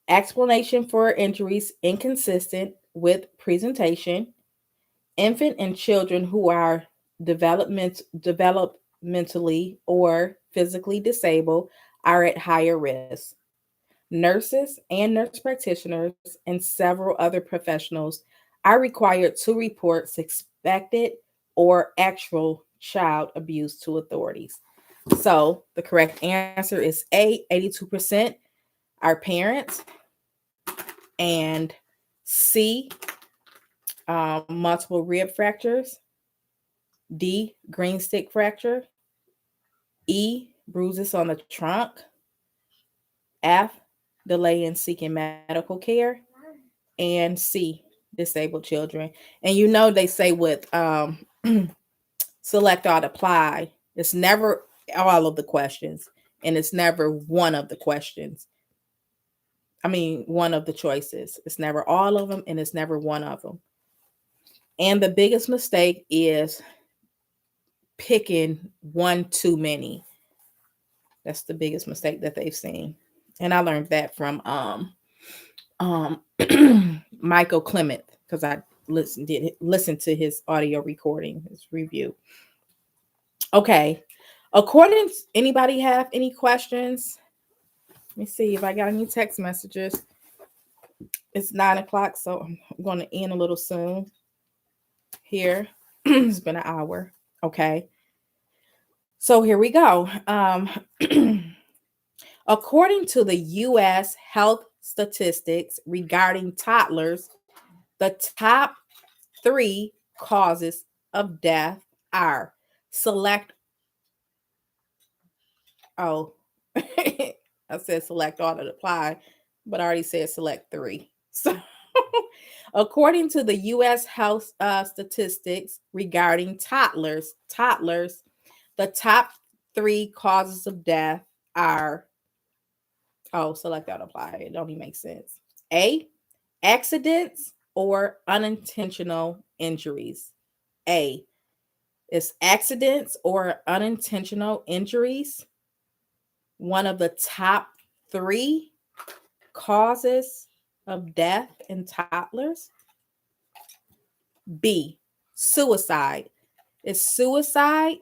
Explanation for injuries inconsistent with presentation. Infant and children who are developmentally or physically disabled are at higher risk. Nurses and nurse practitioners and several other professionals are required to report suspected or actual child abuse to authorities. So the correct answer is A, 82% are parents, and C, multiple rib fractures, D, green stick fracture, E, bruises on the trunk, F, delay in seeking medical care, and C, disabled children. And you know they say with select all, apply, it's never all of the questions, and it's never one of the questions. one of the choices. It's never all of them and it's never one of them. And the biggest mistake is picking one too many. That's the biggest mistake that they've seen. And I learned that from Michael Clement, because I listen to his audio recording, his review. Okay. According to anybody have any questions? Let me see if I got any text messages. It's 9:00, so I'm going to end a little soon here. It's been an hour. Okay. So here we go. According to the U.S. health statistics regarding toddlers, the top 3 causes of death are select. Oh, I said select all that apply, but I already said select 3. So, according to the U.S. health statistics regarding toddlers, the top 3 causes of death are. Oh, select out apply. It don't even make sense. A, accidents or unintentional injuries. A, is accidents or unintentional injuries one of the top 3 causes of death in toddlers? B, suicide. Is suicide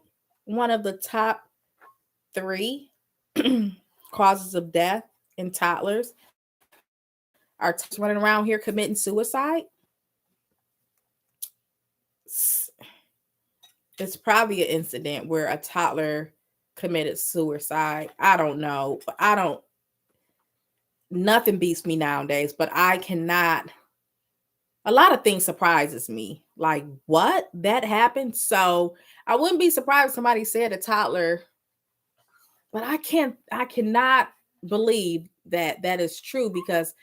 one of the top 3 causes of death in toddlers? Are running around here committing suicide? It's probably an incident where a toddler committed suicide. I don't know. Nothing beats me nowadays, but I cannot. A lot of things surprises me. Like, what? That happened? So I wouldn't be surprised if somebody said a toddler, but I cannot believe that that is true, because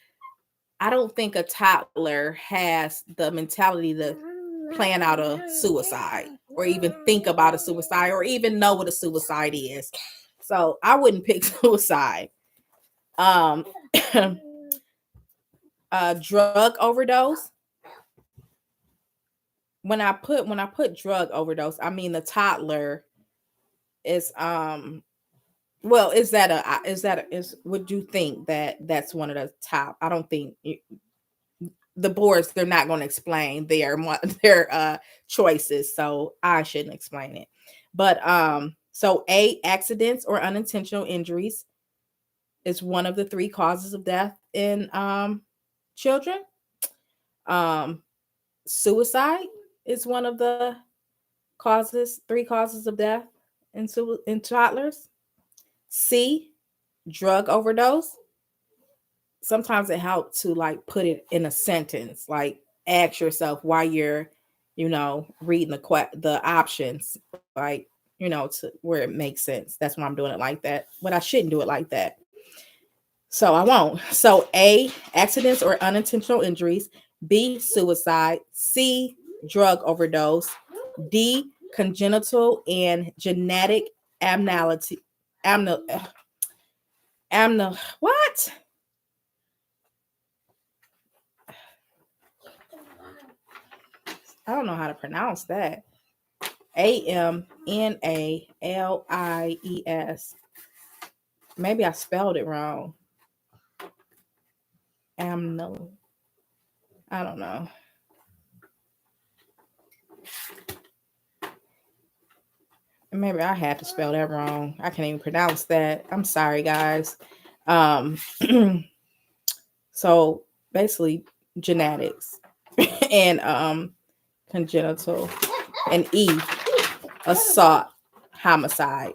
I don't think a toddler has the mentality to plan out a suicide or even think about a suicide or even know what a suicide is. So I wouldn't pick suicide. Drug overdose. When I put drug overdose, I mean the toddler is well, would you think that that's one of the top? I don't think the boards, they're not going to explain their choices, so I shouldn't explain it. But so A, accidents or unintentional injuries is one of the 3 causes of death in children. Suicide is one of the 3 causes of death in toddlers. C, drug overdose. Sometimes it helps to like put it in a sentence, like ask yourself why you're, reading the options, like, to where it makes sense. That's why I'm doing it like that, but I shouldn't do it like that. So I won't. So A, accidents or unintentional injuries. B, suicide. C, drug overdose. D, congenital and genetic abnormality. What? I don't know how to pronounce that. AMNALIES. Maybe I spelled it wrong. Amno. I don't know. Maybe I had to spell that wrong. I can't even pronounce that. I'm sorry, guys. So basically genetics and congenital, and E, assault, homicide.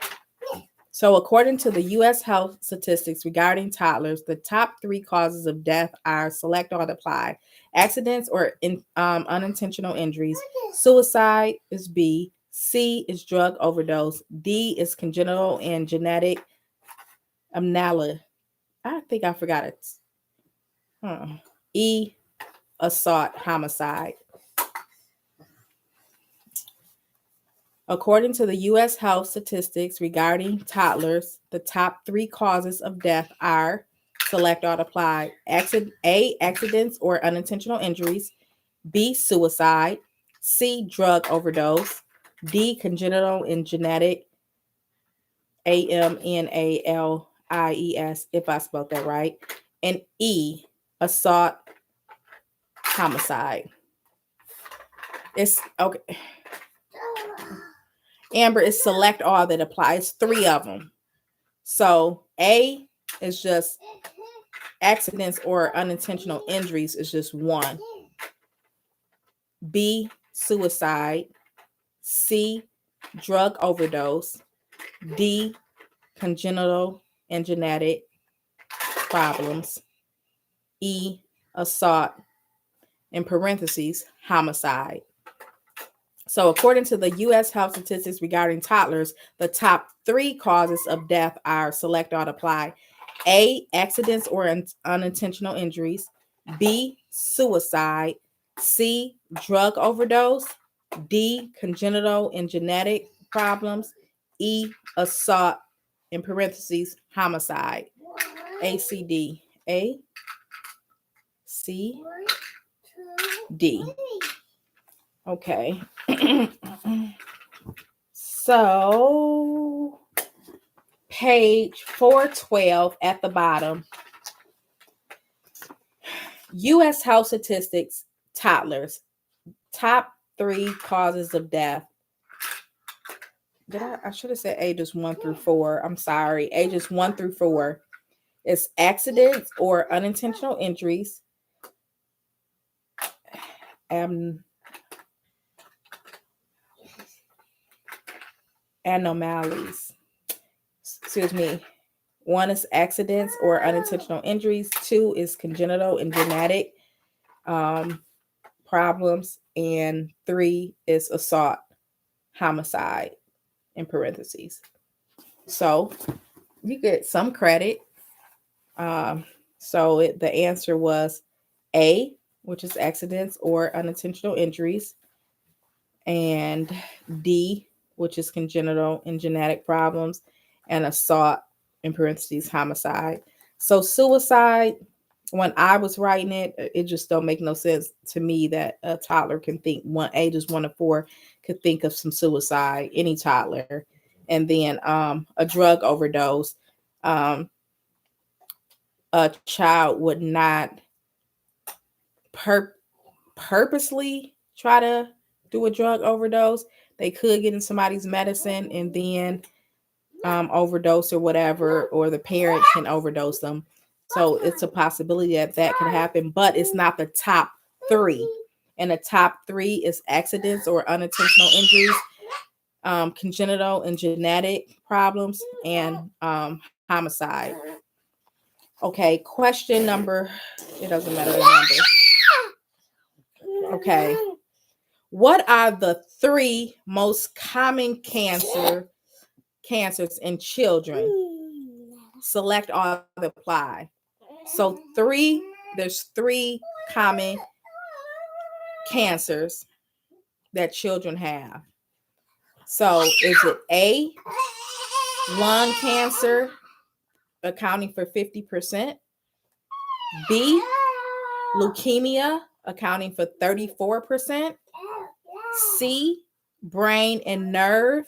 So according to the U.S. health statistics regarding toddlers, the top 3 causes of death are select or apply: accidents or unintentional injuries. Suicide is B. C is drug overdose. D is congenital and genetic abnormality. I think I forgot it. E, assault, homicide. According to the U.S. health statistics regarding toddlers, the top 3 causes of death are select all apply. A, accidents or unintentional injuries. B, suicide. C, drug overdose. D, congenital and genetic. AMNALIES, if I spelled that right. And E, assault, homicide. It's okay. Amber, is select all that apply. It's 3 of them. So A is just accidents or unintentional injuries is just 1. B, suicide. C, drug overdose. D, congenital and genetic problems. E, assault, in parentheses, homicide. So according to the U.S. health statistics regarding toddlers, the top 3 causes of death are select all apply. A, accidents or unintentional injuries. B, suicide. C, drug overdose. D, congenital and genetic problems. E, assault, in parentheses, homicide. A, C, D. A, C, D. Okay. So, page 412 at the bottom. U.S. health statistics, toddlers. Top 3 causes of death. I should have said ages 1 through 4. I'm sorry. Ages 1 through 4. It's accidents or unintentional injuries. Anomalies. Excuse me. 1 is accidents or unintentional injuries. 2 is congenital and genetic problems. And 3 is assault, homicide, in parentheses. So you get some credit. The answer was A, which is accidents or unintentional injuries, and D, which is congenital and genetic problems, and assault, in parentheses, homicide. So suicide, when I was writing it, it just don't make no sense to me that a toddler can think, ages 1 to 4 could think of some suicide, any toddler. And then a drug overdose, a child would not purposely try to do a drug overdose. They could get in somebody's medicine and then overdose or whatever, or the parent can overdose them. So it's a possibility that can happen, but it's not the top 3. And the top 3 is accidents or unintentional injuries, congenital and genetic problems, and homicide. Okay, question number, it doesn't matter the number. Okay. What are the 3 most common cancers in children? Select all that apply. So there's 3 common cancers that children have. So is it A, lung cancer, accounting for 50%? B, leukemia, accounting for 34%? C, brain and nerve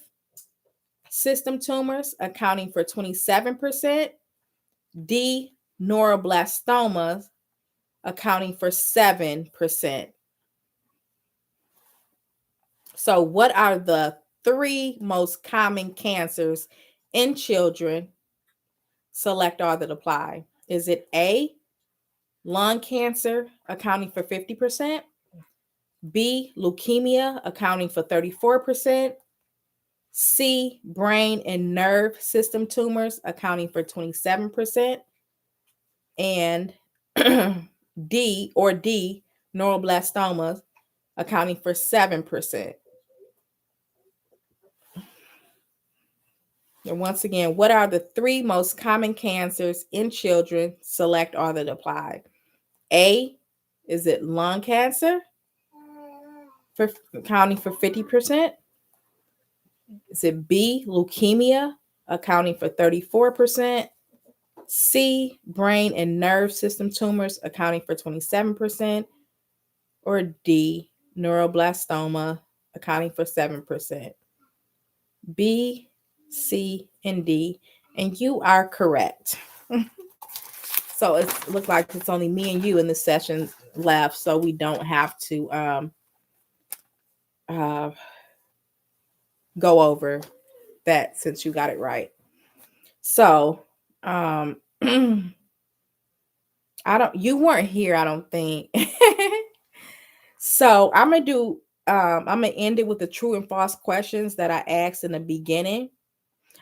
system tumors, accounting for 27%. D, neuroblastomas, accounting for 7%. So what are the 3 most common cancers in children? Select all that apply. Is it A, lung cancer, accounting for 50%? B, leukemia, accounting for 34%? C, brain and nerve system tumors, accounting for 27%? And D, neuroblastomas, accounting for 7%. And once again, what are the 3 most common cancers in children? Select all that apply. A, is it lung cancer, accounting for 50%? Is it B, leukemia, accounting for 34%? C, brain and nerve system tumors accounting for 27%, or D, neuroblastoma accounting for 7%. B, C, and D, and you are correct. So it looks like it's only me and you in the session left, so we don't have to go over that since you got it right. So you weren't here, I don't think. So I'm gonna end it with the true and false questions that I asked in the beginning.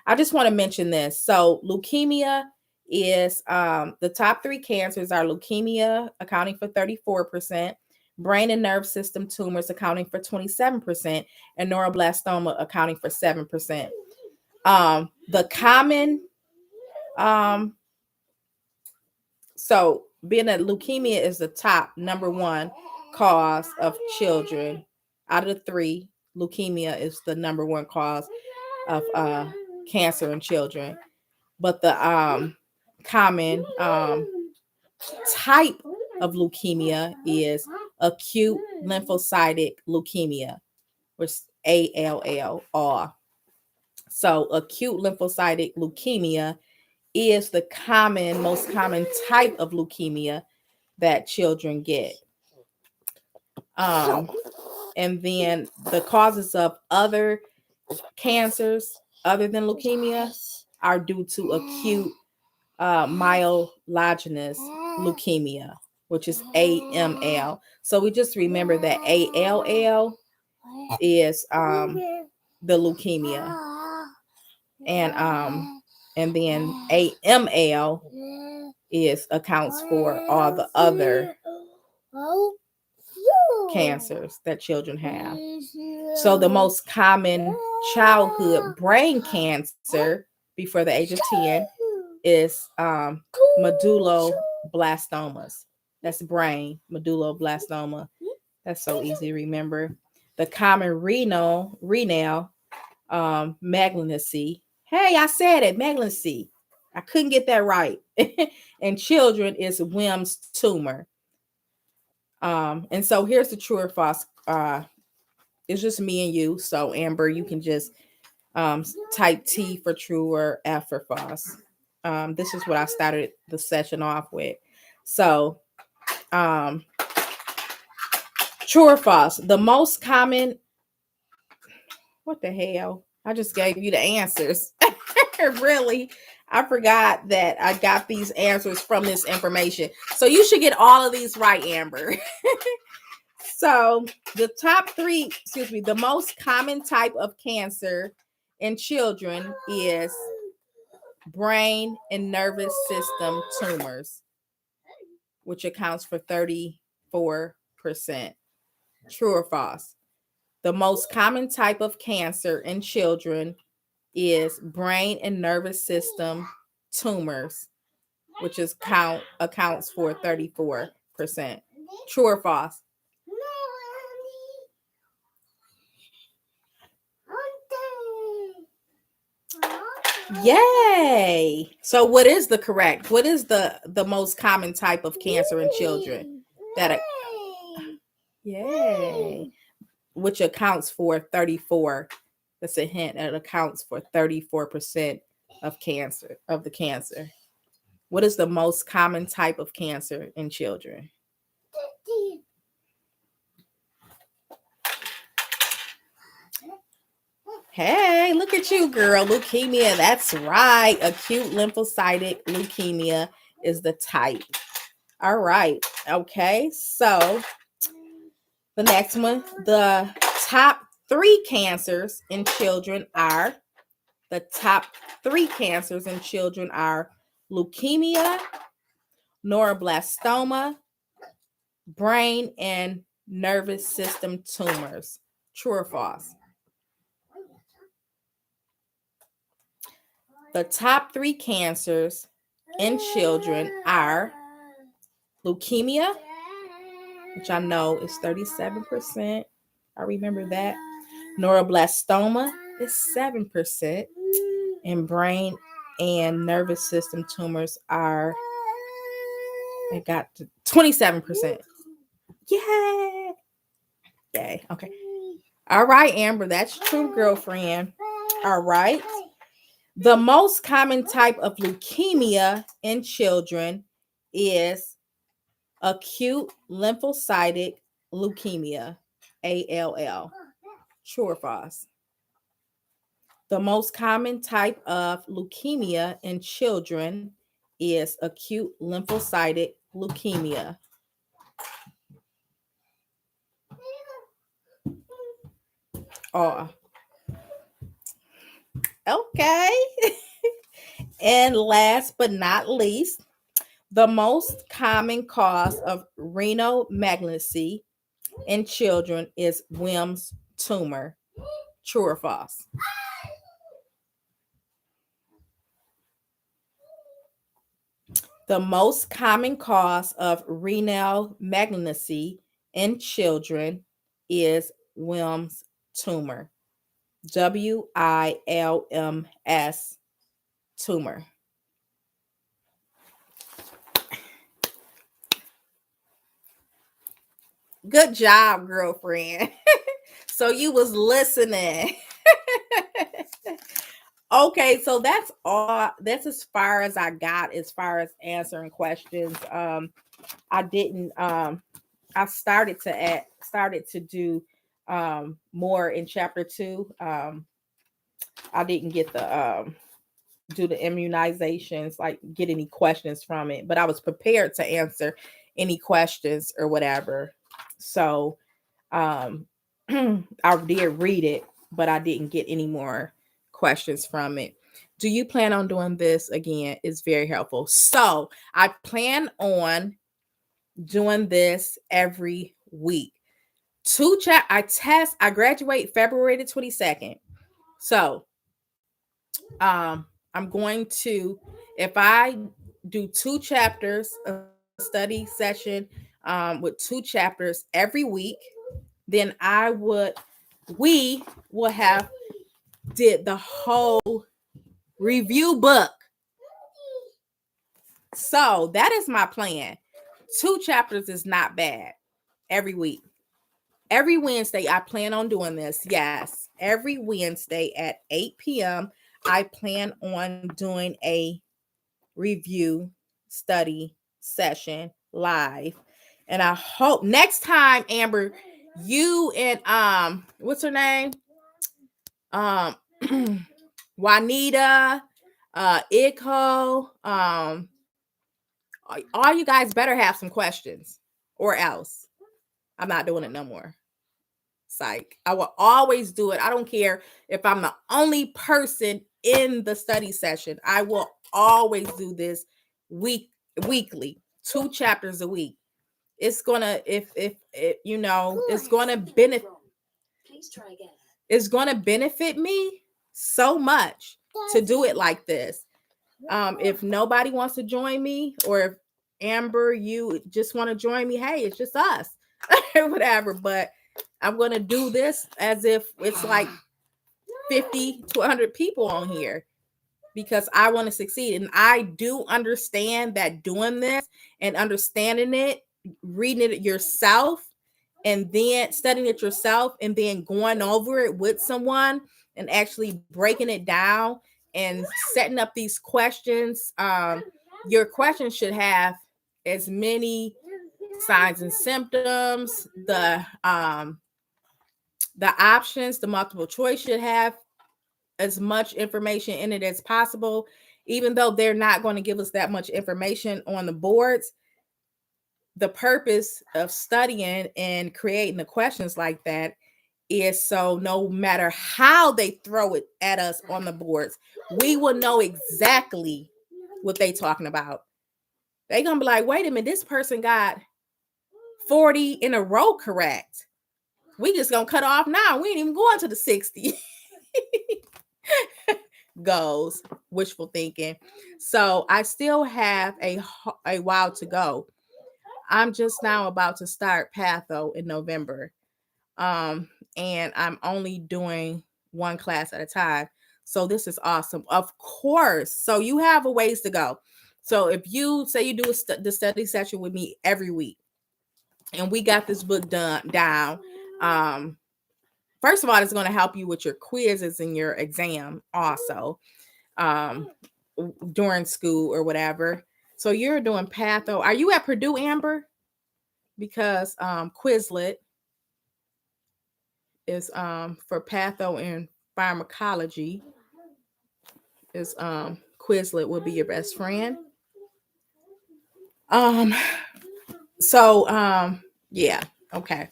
I just want to mention this. So leukemia is the top three cancers are leukemia, accounting for 34%, brain and nerve system tumors accounting for 27%, and neuroblastoma accounting for 7%. The common so being that leukemia is the top number one cause of children. Out of the three, leukemia is the number one cause of cancer in children. But the common type of leukemia is acute lymphocytic leukemia, which is ALL. So acute lymphocytic leukemia is the most common type of leukemia that children get. And then the causes of other cancers other than leukemia are due to acute myelogenous leukemia, which is AML. So we just remember that ALL is the leukemia, and then AML accounts for all the other cancers that children have. So the most common childhood brain cancer before the age of 10 is medulloblastomas. That's brain, medulloblastoma. That's so easy to remember. The common renal malignancy. Hey, I said it, malignancy. I couldn't get that right. And children is Wilms tumor. And so here's the true or false. It's just me and you. So Amber, you can just type T for true or F for false. This is what I started the session off with. So true or false, the most common, what the hell? I just gave you the answers. Really, I forgot that I got these answers from this information. So you should get all of these right, Amber. So the the most common type of cancer in children is brain and nervous system tumors, which accounts for 34%. True or false? The most common type of cancer in children is brain and nervous system tumors, which accounts for 34%. True or false? Yay! So what is the most common type of cancer in children? Yay! Which accounts for 34. That's a hint. It accounts for 34% of the cancer. What is the most common type of cancer in children? Hey, look at you, girl. Leukemia. That's right. Acute lymphocytic leukemia is the type. All right. Okay. So the next one, the top three cancers in children are leukemia, neuroblastoma, brain and nervous system tumors. True or false? The top three cancers in children are leukemia, which I know is 37%. I remember that. Neuroblastoma is 7%. And brain and nervous system tumors are, it got to 27%. Yay! Yay. Okay. All right, Amber, that's true, girlfriend. All right. The most common type of leukemia in children is acute lymphocytic leukemia, ALL. True or false? The most common type of leukemia in children is acute lymphocytic leukemia. Oh, okay. And last but not least, the most common cause of renal malignancy in children is Wilms tumor. True or false? The most common cause of renal malignancy in children is Wilms tumor. WILMS tumor. Good job, girlfriend. So you was listening. Okay, so that's all. That's as far as I got as far as answering questions. I didn't. I started to do more in chapter 2. I didn't get the do the immunizations, like get any questions from it, but I was prepared to answer any questions or whatever. So I did read it, but I didn't get any more questions from it. Do you plan on doing this again? It's very helpful. So I plan on doing this every week. I graduate February the 22nd. So I'm going to, if I do 2 chapters, a study session with 2 chapters every week, then we will have did the whole review book. So that is my plan. 2 chapters is not bad every week. Every Wednesday, I plan on doing this. Yes, every Wednesday at 8 p.m., I plan on doing a review study session live. And I hope next time, Amber, you and what's her name? Juanita, Iko, all you guys better have some questions, or else I'm not doing it no more. Psych. I will always do it. I don't care if I'm the only person in the study session. I will always do this weekly, 2 chapters a week. It's gonna, if you know, it's gonna benefit. Please try again. It's gonna benefit me so much to do it like this. If nobody wants to join me, or if Amber, you just want to join me, hey, it's just us, whatever. But I'm going to do this as if it's like 50 to 100 people on here, because I want to succeed. And I do understand that doing this and understanding it, reading it yourself, and then studying it yourself, and then going over it with someone and actually breaking it down and setting up these questions. Your questions should have as many signs and symptoms. The options, the multiple choice should have as much information in it as possible. Even though they're not going to give us that much information on the boards, the purpose of studying and creating the questions like that is so no matter how they throw it at us on the boards, we will know exactly what they talking about. They gonna be like, wait a minute, this person got 40 in a row correct. We just gonna cut off now. We ain't even going to the 60. Goals, wishful thinking. So I still have a while to go. I'm just now about to start Patho in November. And I'm only doing one class at a time. So this is awesome. Of course. So you have a ways to go. So if you say you do the study session with me every week, and we got this book down, first of all, it's going to help you with your quizzes and your exam also, during school or whatever. So you're doing patho. Are you at Purdue, Amber? Because Quizlet is for patho and pharmacology. Is Quizlet will be your best friend. Yeah, okay,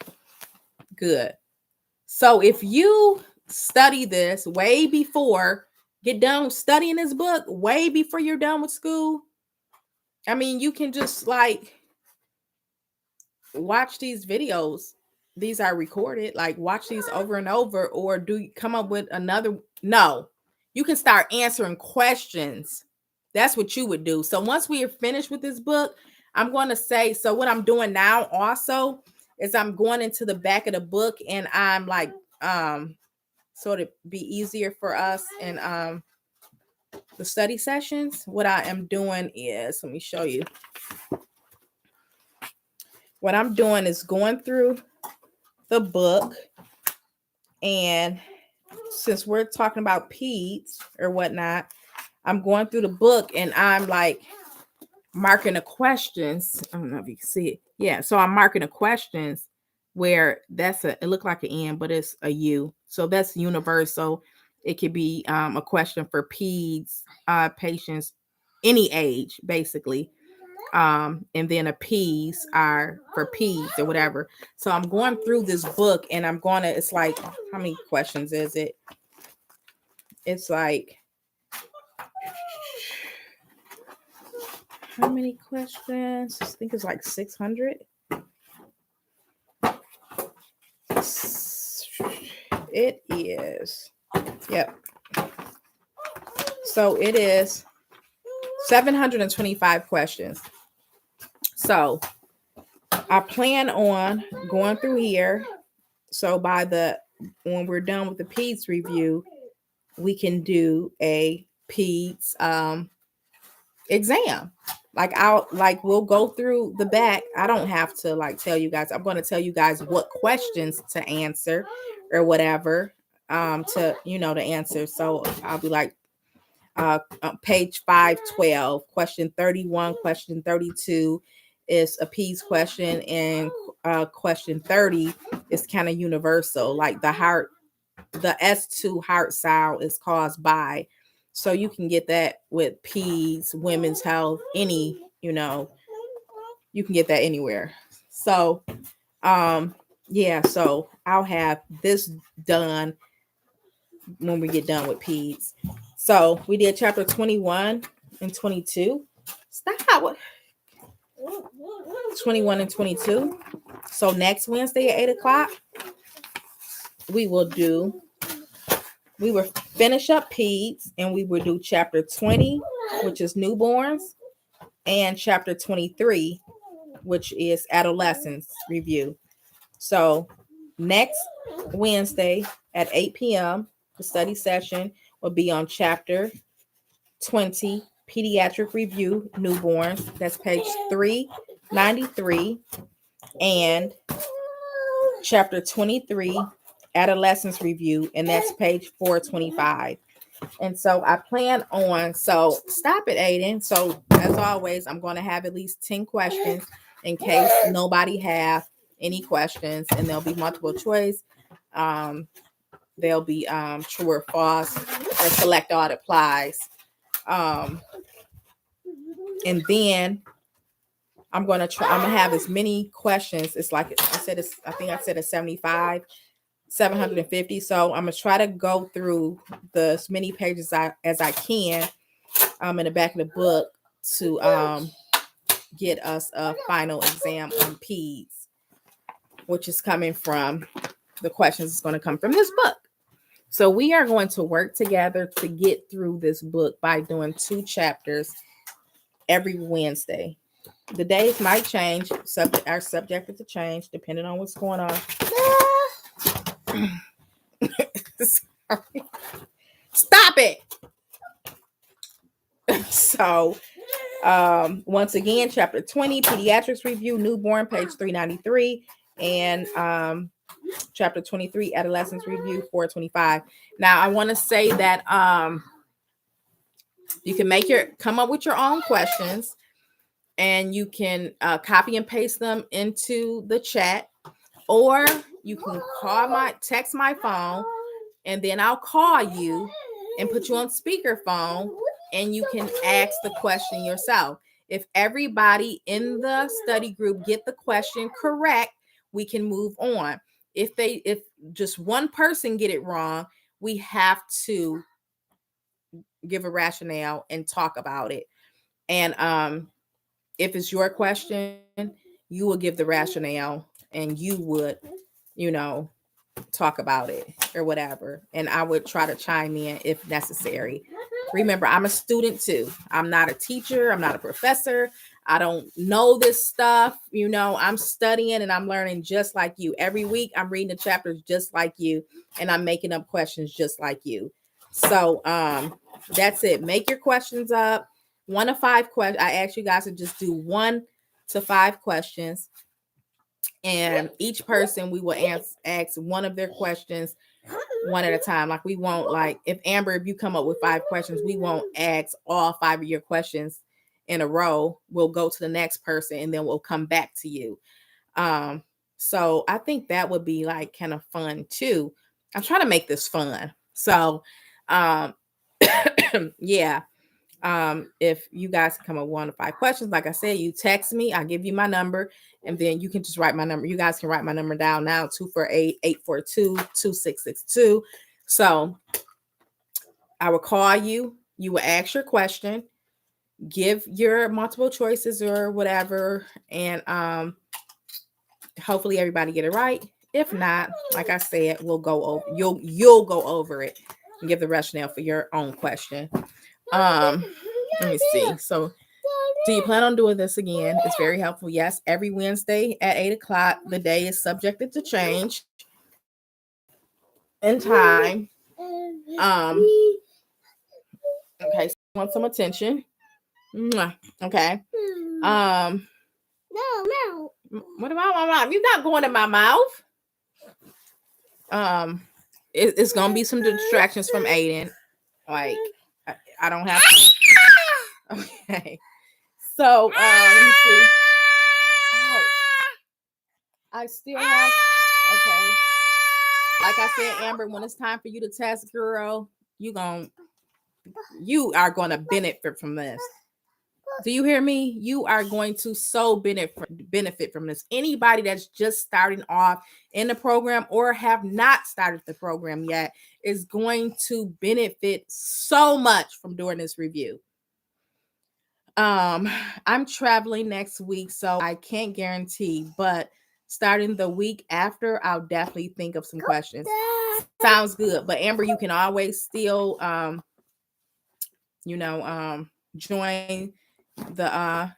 good. So if you study this way before, get done studying this book way before you're done with school, I mean, you can just like watch these videos. These are recorded, like watch these over and over, or do come up with another. No, you can start answering questions. That's what you would do. So once we are finished with this book, I'm going to say, so what I'm doing now also is I'm going into the back of the book, and I'm like, so to be easier for us in the study sessions, what I am doing is, let me show you. What I'm doing is going through the book, and since we're talking about peds or whatnot, I'm going through the book and I'm like marking the questions. I don't know if you can see it. Yeah, so I'm marking the questions where it looked like an N, but it's a U. So that's universal. It could be a question for peds patients, any age, basically. And then a P's are for P's or whatever. So I'm going through this book, and it's like, how many questions is it? It's like, how many questions? I think it's like 600. It is, yep. So it is 725 questions. So I plan on going through here. So when we're done with the PEDS review, we can do a PEDS exam. We'll go through the back. I don't have to tell you guys. I'm going to tell you guys what questions to answer or whatever, to answer. So I'll be like, page 512, question 31, question 32 is a PEDS question, and question 30 is kind of universal, like the S2 heart sound is caused by. So you can get that with peds, women's health, you can get that anywhere. So so I'll have this done when we get done with peds. So we did chapter 21 and 22. Stop. 21 and 22. So next Wednesday at 8:00, we will finish up peds, and we will do chapter 20, which is newborns, and chapter 23, which is adolescence review. So next Wednesday at 8 p.m., the study session will be on chapter 20, pediatric review, newborns. That's page 393. And chapter 23, adolescence review, and that's page 425. And so I plan on, so stop it, Aiden. So as always, I'm going to have at least 10 questions in case nobody have any questions, and there'll be multiple choice. There'll be true or false, or select all that applies. And then I'm going to have as many questions. It's like I said, I said it's 75. 750. So I'm gonna try to go through as many pages as I can in the back of the book to get us a final exam on peds, which is coming from the questions is going to come from this book. So we are going to work together to get through this book by doing 2 chapters every Wednesday. The days might change, are subjected to change depending on what's going on. Sorry. Stop it. So, once again, chapter 20, pediatrics review, newborn, page 393, and chapter 23, adolescents review, 425. Now, I want to say that you can come up with your own questions, and you can copy and paste them into the chat, or you can text my phone, and then I'll call you and put you on speakerphone, and you can ask the question yourself. If everybody in the study group get the question correct, we can move on. If just one person get it wrong, we have to give a rationale and talk about it. And if it's your question, you will give the rationale, and you would, talk about it or whatever. And I would try to chime in if necessary. Remember, I'm a student too. I'm not a teacher. I'm not a professor. I don't know this stuff. I'm studying and I'm learning just like you. Every week I'm reading the chapters just like you, and I'm making up questions just like you. So that's it. Make your questions up. 1 to 5 questions. I ask you guys to just do 1 to 5 questions. And each person, we will ask one of their questions one at a time. Like, we won't, like, if you come up with 5 questions, we won't ask all 5 of your questions in a row. We'll go to the next person, and then we'll come back to you. So I think that would be like kind of fun too. I'm trying to make this fun. So yeah. If you guys come up with 1 to 5 questions, like I said, you text me, I'll give you my number, and then you can just write my number. You guys can write my number down now, 248-842-2662. So I will call you, you will ask your question, give your multiple choices or whatever, and hopefully everybody get it right. If not, like I said, we'll go over, you'll go over it and give the rationale for your own question. Let me see. So, do you plan on doing this again? It's very helpful. Yes, every Wednesday at 8 o'clock. The day is subjected to change in time. Okay, so I want some attention. Okay. No. What about my mouth? You're not going in my mouth. It's gonna be some distractions from Aiden. Like, I don't have. Okay. So, let me see. Oh, I still have. Okay. Like I said, Amber, when it's time for you to test, girl, you are gonna benefit from this. Do you hear me? You are going to so benefit from this. Anybody that's just starting off in the program or have not started the program yet is going to benefit so much from doing this review. I'm traveling next week, so I can't guarantee, but starting the week after, I'll definitely think of some questions. Sounds good. But Amber, you can always still join the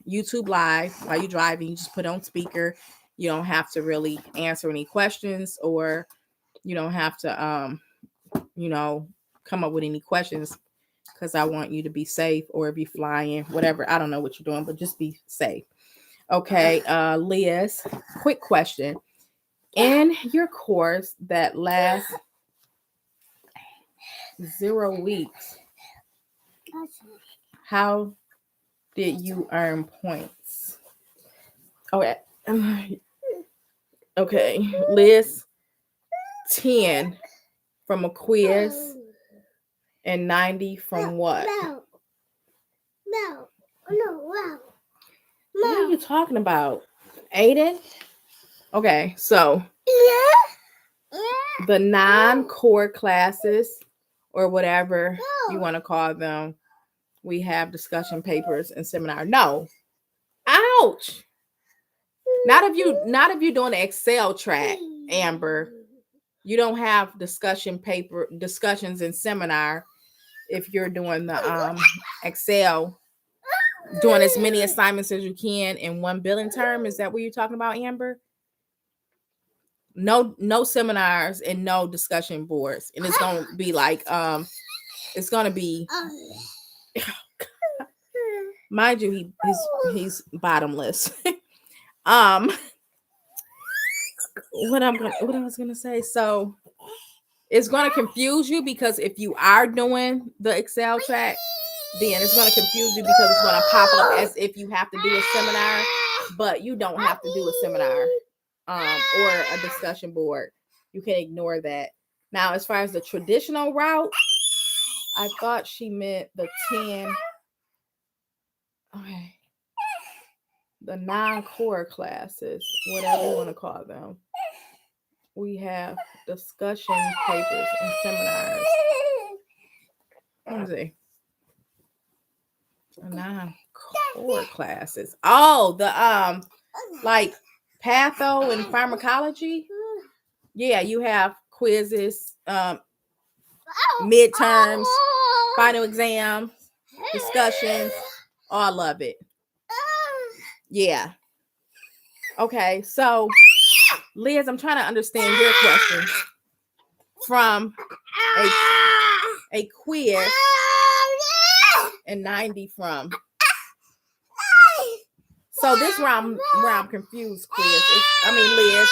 YouTube live while you're driving. You just put on speaker. You don't have to really answer any questions, or you don't have to come up with any questions, because I want you to be safe, or be flying, whatever. I don't know what you're doing, but just be safe. Okay, Liz, quick question. In your course that lasts 0 weeks, how did you earn points? Okay. Okay, Liz, 10 from a quiz and 90 from what? No. What are you talking about, Aiden? Okay, so the non-core classes, or whatever you want to call them, we have discussion papers and seminar. No. Ouch. Not if you're doing the Excel track, Amber. You don't have discussions in seminar if you're doing the Excel, doing as many assignments as you can in one billing term. Is that what you're talking about, Amber? No seminars and no discussion boards. And it's gonna be like it's gonna be, mind you, he's bottomless. What I was gonna say. So it's gonna confuse you, because if you are doing the Excel track, then it's gonna confuse you because it's gonna pop up as if you have to do a seminar, but you don't have to do a seminar or a discussion board. You can ignore that. Now, as far as the traditional route, I thought she meant the 10. Okay. The non-core classes, whatever you want to call them. We have discussion papers and seminars. Let me see. Non-core classes. Oh, the like patho and pharmacology. Yeah, you have quizzes, midterms, final exams, discussions, all of it. Yeah. Okay, so Liz, I'm trying to understand your question. From a quiz and 90 from. So this where I'm confused, quiz. Liz,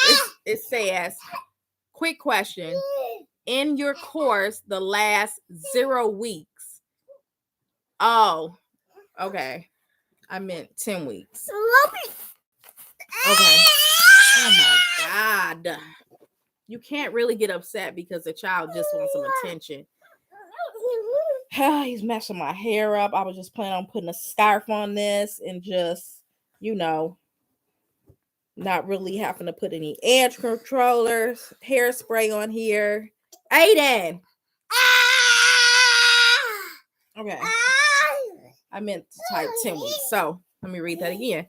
it says, quick question. In your course, the last 0 weeks. Oh, okay. I meant 10 weeks. Okay. Oh my God. You can't really get upset because the child just wants some attention. He's messing my hair up. I was just planning on putting a scarf on this and just, not really having to put any edge controllers, hairspray on here. Aiden! Okay. I meant to type 10 weeks. So let me read that again.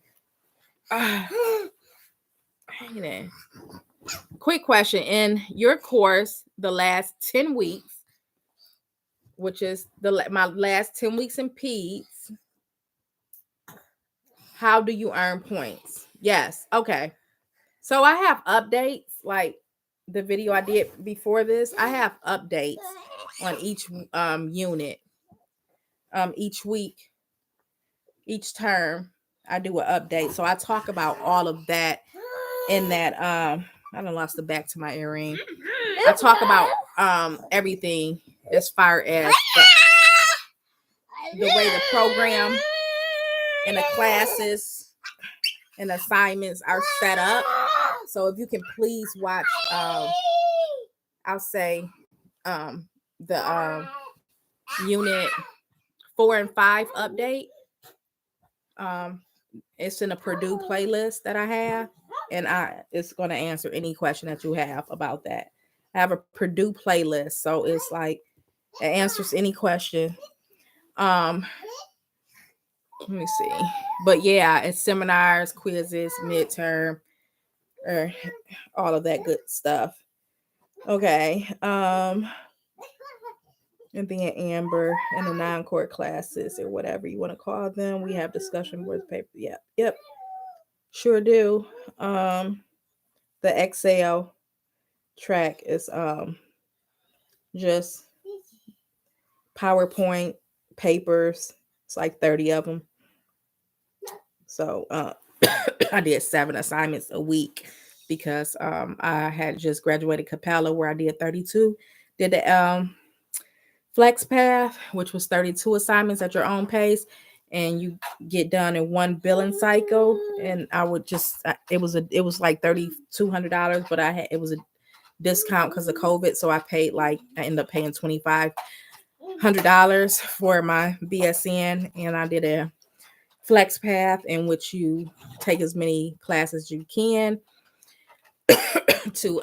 Aiden. Quick question. In your course, the last 10 weeks, which is my last 10 weeks in peds, how do you earn points? Yes. Okay. So I have updates, like the video I did before this. I have updates on each unit. Each week, each term, I do an update. So I talk about all of that in that. I done lost the back to my earring. I talk about everything as far as the way the program and the classes and assignments are set up. So if you can please watch, I'll say the unit 4 and 5 update. It's in a Purdue playlist that I have, and it's going to answer any question that you have about that. I have a Purdue playlist, so it's like it answers any question. Let me see. But yeah, it's seminars, quizzes, midterm, all of that good stuff. Okay. And then Amber and the non-core classes, or whatever you want to call them. We have discussion boards, paper. Yep. Sure do. The Excel track is just PowerPoint papers. It's like 30 of them. So I did 7 assignments a week because I had just graduated Capella, where I did 32. Did the Flex Path, which was 32 assignments at your own pace, and you get done in one billing cycle. And I would just it was like $3,200, but it was a discount because of COVID, so I ended up paying $2,500 for my BSN, and I did a Flex Path in which you take as many classes as you can to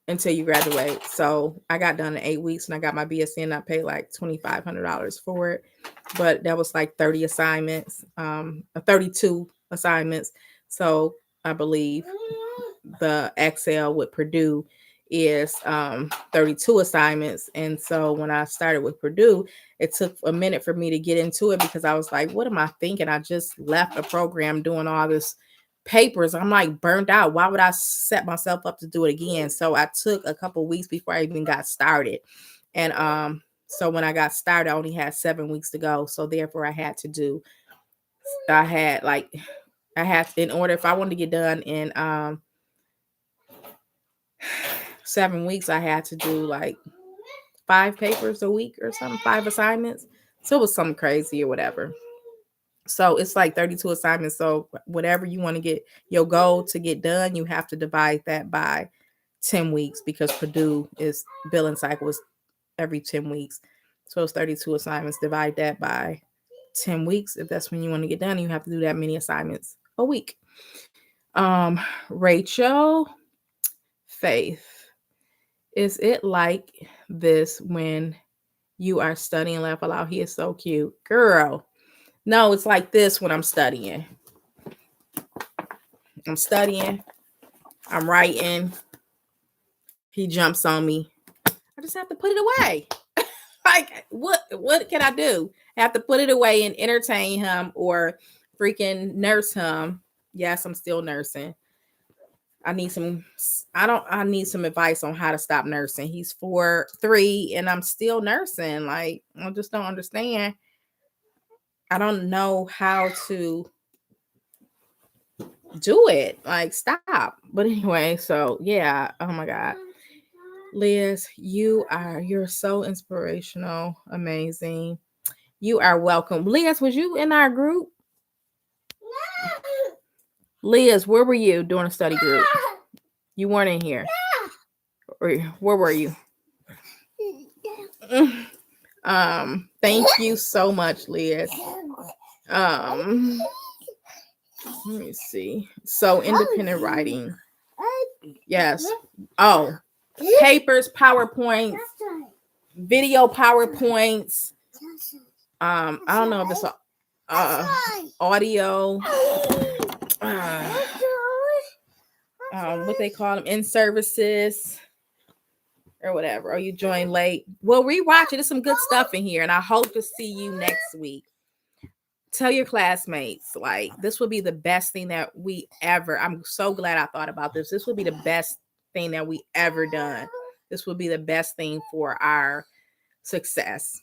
until you graduate. So I got done in 8 weeks, and I got my BSN. I paid like $2,500 for it, but that was like 32 assignments. So I believe the Excel with Purdue is 32 assignments. And so when I started with Purdue, it took a minute for me to get into it because I was like, what am I thinking? I just left a program doing all this papers. I'm like burnt out. Why would I set myself up to do it again? So I took a couple weeks before I even got started. And so when I got started, I only had 7 weeks to go. So therefore I had in order, if I wanted to get done in 7 weeks, I had to do like 5 papers a week or something, 5 assignments. So it was something crazy or whatever. So it's like 32 assignments. So whatever you want to get your goal to get done, you have to divide that by 10 weeks, because Purdue is billing cycle is every 10 weeks. So it's 32 assignments. Divide that by 10 weeks. If that's when you want to get done, you have to do that many assignments a week. Rachel, Faith, is it like this when you are studying? Laugh aloud. He is so cute. Girl, no, it's like this when I'm studying. I'm studying. I'm writing. He jumps on me. I just have to put it away. Like, what can I do? I have to put it away and entertain him or freaking nurse him. Yes, I'm still nursing. I need some advice on how to stop nursing. He's 3 and I'm still nursing. Like, I just don't understand. I don't know how to do it. Like, stop. But anyway, so yeah. Oh my God. Liz, you're so inspirational, amazing. You are welcome. Liz, was you in our group? Liz, where were you during a study group? You weren't in here. Or where were you? Thank you so much, Liz. Let me see. So independent writing. Yes. Oh, papers, PowerPoints, video PowerPoints. I don't know if it's audio. What they call them, in services or whatever. Or you join late. Well, rewatch it. There's some good stuff in here, and I hope to see you next week. Tell your classmates, like, this will be the best thing that we ever. I'm so glad I thought about this. This will be the best thing that we ever done. This will be the best thing for our success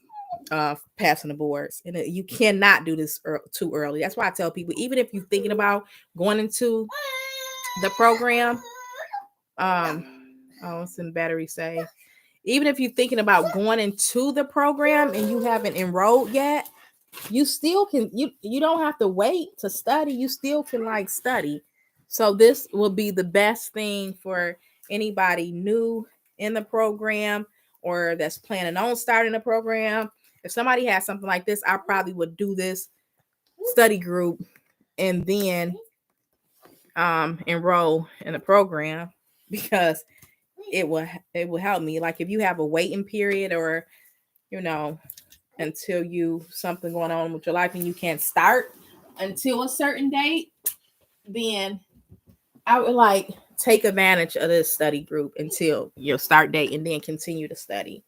of passing the boards. And you cannot do this too early. That's why I tell people, even if you're thinking about going into the program, it's in battery say, even if you're thinking about going into the program and you haven't enrolled yet, you still can, you don't have to wait to study. You still can like study. So this will be the best thing for anybody new in the program or that's planning on starting the program. If somebody has something like this, I probably would do this study group and then enroll in the program, because it will help me. Like, if you have a waiting period, or until something going on with your life and you can't start until a certain date, then I would like take advantage of this study group until your start date and then continue to study.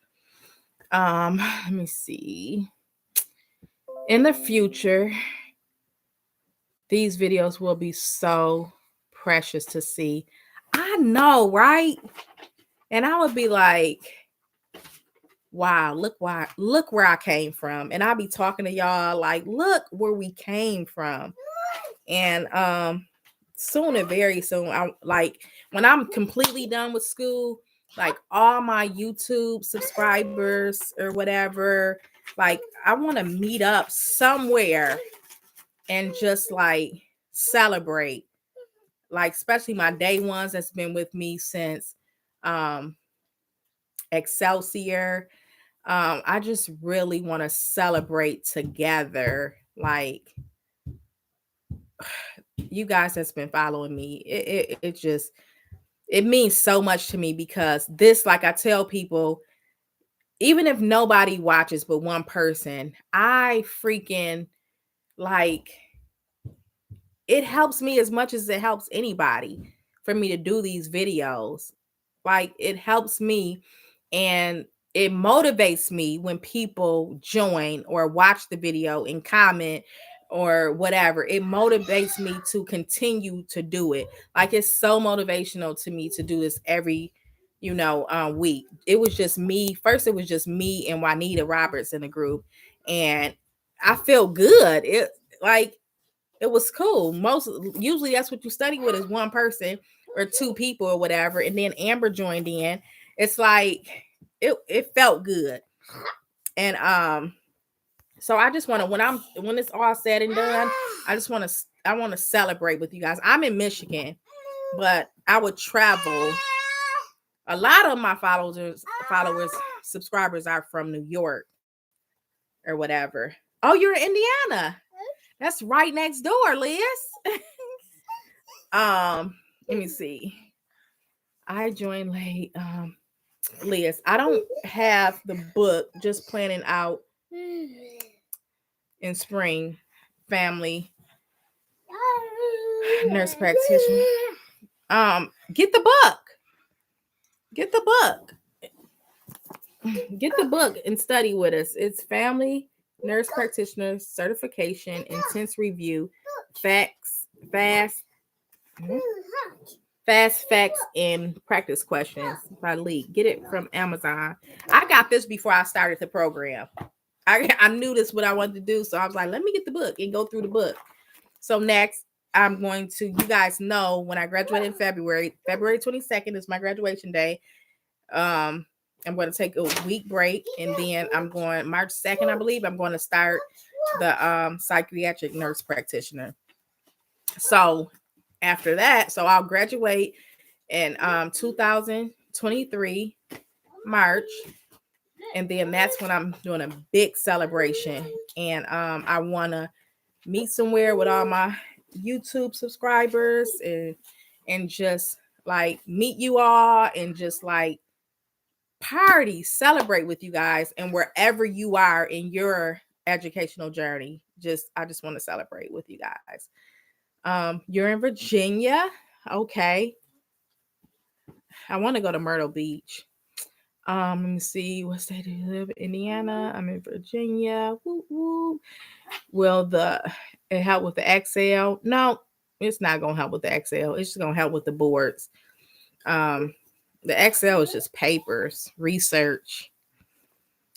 Let me see. In the future, these videos will be so precious to see. I know, right? And I would be like, wow, look where I came from. And I'll be talking to y'all like, look where we came from. And soon and very soon, I like, when I'm completely done with school, like all my YouTube subscribers or whatever, like I want to meet up somewhere and just like celebrate, like especially my day ones that's been with me since Excelsior. I just really want to celebrate together. Like, you guys that's been following me, it means so much to me, because this, like I tell people, even if nobody watches but one person, I freaking like, it helps me as much as it helps anybody for me to do these videos. Like, it helps me and it motivates me when people join or watch the video and comment or whatever. It motivates me to continue to do it. Like, it's so motivational to me to do this every week. It was just me first. It was just me and Juanita Roberts in the group, and I feel good. It was cool. Most usually that's what you study with, is one person or two people or whatever, and then Amber joined in. It's like it felt good. And so I just want to, when it's all said and done, I want to celebrate with you guys. I'm in Michigan, but I would travel. A lot of my followers, subscribers are from New York or whatever. Oh, you're in Indiana. That's right next door, Liz. Let me see. I joined late. Liz, I don't have the book. Just planning out in spring. Family Nurse Practitioner. Get the book. Get the book. Get the book and study with us. It's Family Nurse Practitioner Certification, Intense Review, Facts, Fast Facts, and Practice Questions by Lee. Get it from Amazon. I got this before I started the program. I knew this what I wanted to do, so I was like, let me get the book and go through the book. So next, I'm going to, you guys know, when I graduate in February 22nd is my graduation day. I'm going to take a week break, and then I'm going March 2nd, I believe, I'm going to start the psychiatric nurse practitioner. So after that, so I'll graduate in 2023 March, and then that's when I'm doing a big celebration. And I want to meet somewhere with all my YouTube subscribers and just like meet you all and just like party, celebrate with you guys, and wherever you are in your educational journey, I just want to celebrate with you guys. You're in Virginia. Okay. I want to go to Myrtle Beach. Let me see. What state do you live? Indiana. I'm in Virginia. Woo woo. Will it help with the Excel? No, it's not gonna help with the Excel. It's just gonna help with the boards. The Excel is just papers, research.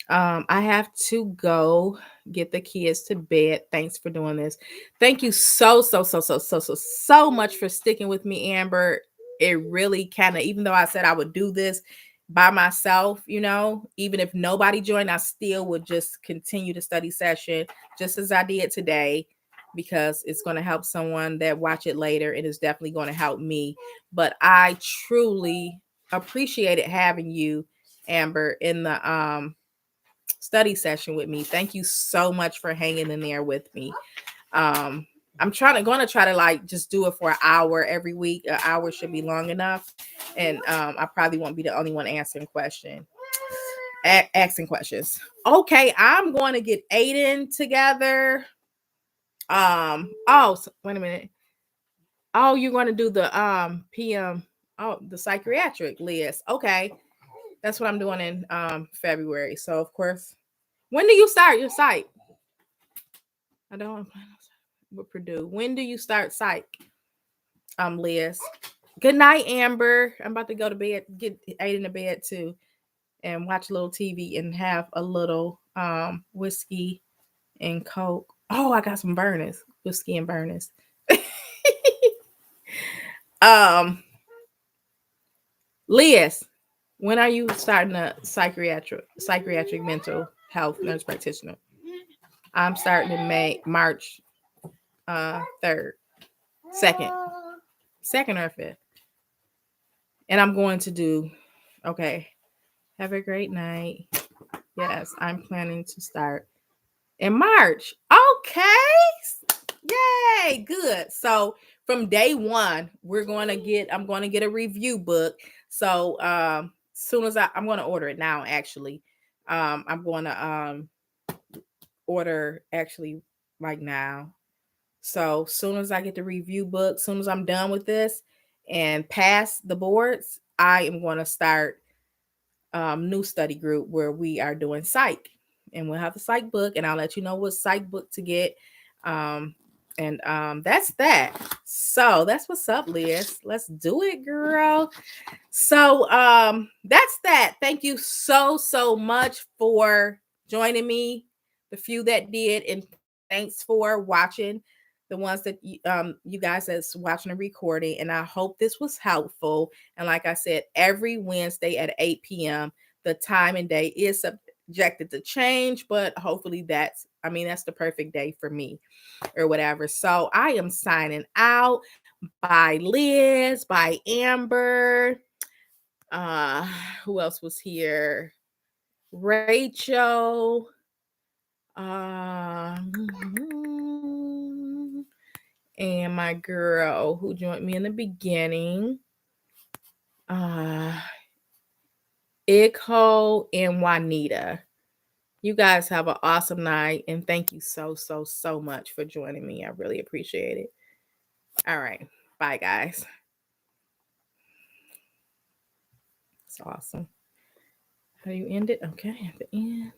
I have to go get the kids to bed. Thanks for doing this. Thank you so much for sticking with me, Amber. It really kind of, even though I said I would do this by myself, even if nobody joined, I still would just continue the study session just as I did today, because it's going to help someone that watch it later. It is definitely going to help me. But I truly appreciated having you, Amber, in the study session with me. Thank you so much for hanging in there with me. I'm going to try to like just do it for an hour every week. An hour should be long enough. And I probably won't be the only one asking questions. Okay, I'm going to get Aiden together. Wait a minute. Oh, you're going to do the PM, the psychiatric list. Okay. That's what I'm doing in February. So of course, when do you start your psych? I don't with Purdue. When do you start psych? Liz. Good night, Amber. I'm about to go to bed, get Aiden to bed too, and watch a little TV and have a little whiskey and Coke. Oh, I got some Burners, whiskey and Burners. Liz, when are you starting a psychiatric mental health nurse practitioner? I'm starting in March 3rd, 2nd or 5th. And I'm going to do, okay, have a great night. Yes, I'm planning to start in March. Okay. Yay, good. So from day one, I'm going to get a review book. So soon as I'm going to order it now, actually. I'm going to order actually right now. So soon as I get the review book, soon as I'm done with this and pass the boards, I am going to start new study group where we are doing psych, and we'll have the psych book, and I'll let you know what psych book to get. That's that. So that's what's up, Liz. Let's do it, girl. So that's that. Thank you so much for joining me. The few that did, and thanks for watching. The ones that you guys that's watching the recording, and I hope this was helpful. And like I said, every Wednesday at 8 p.m. The time and day is subjected to change, but hopefully that's the perfect day for me or whatever. So I am signing out. Bye, Liz. Bye, Amber. Uh, who else was here? Rachel. Uh, and my girl who joined me in the beginning. Uh, Ikho and Juanita. You guys have an awesome night, and thank you so much for joining me. I really appreciate it. All right. Bye, guys. It's awesome. How do you end it? Okay, at the end.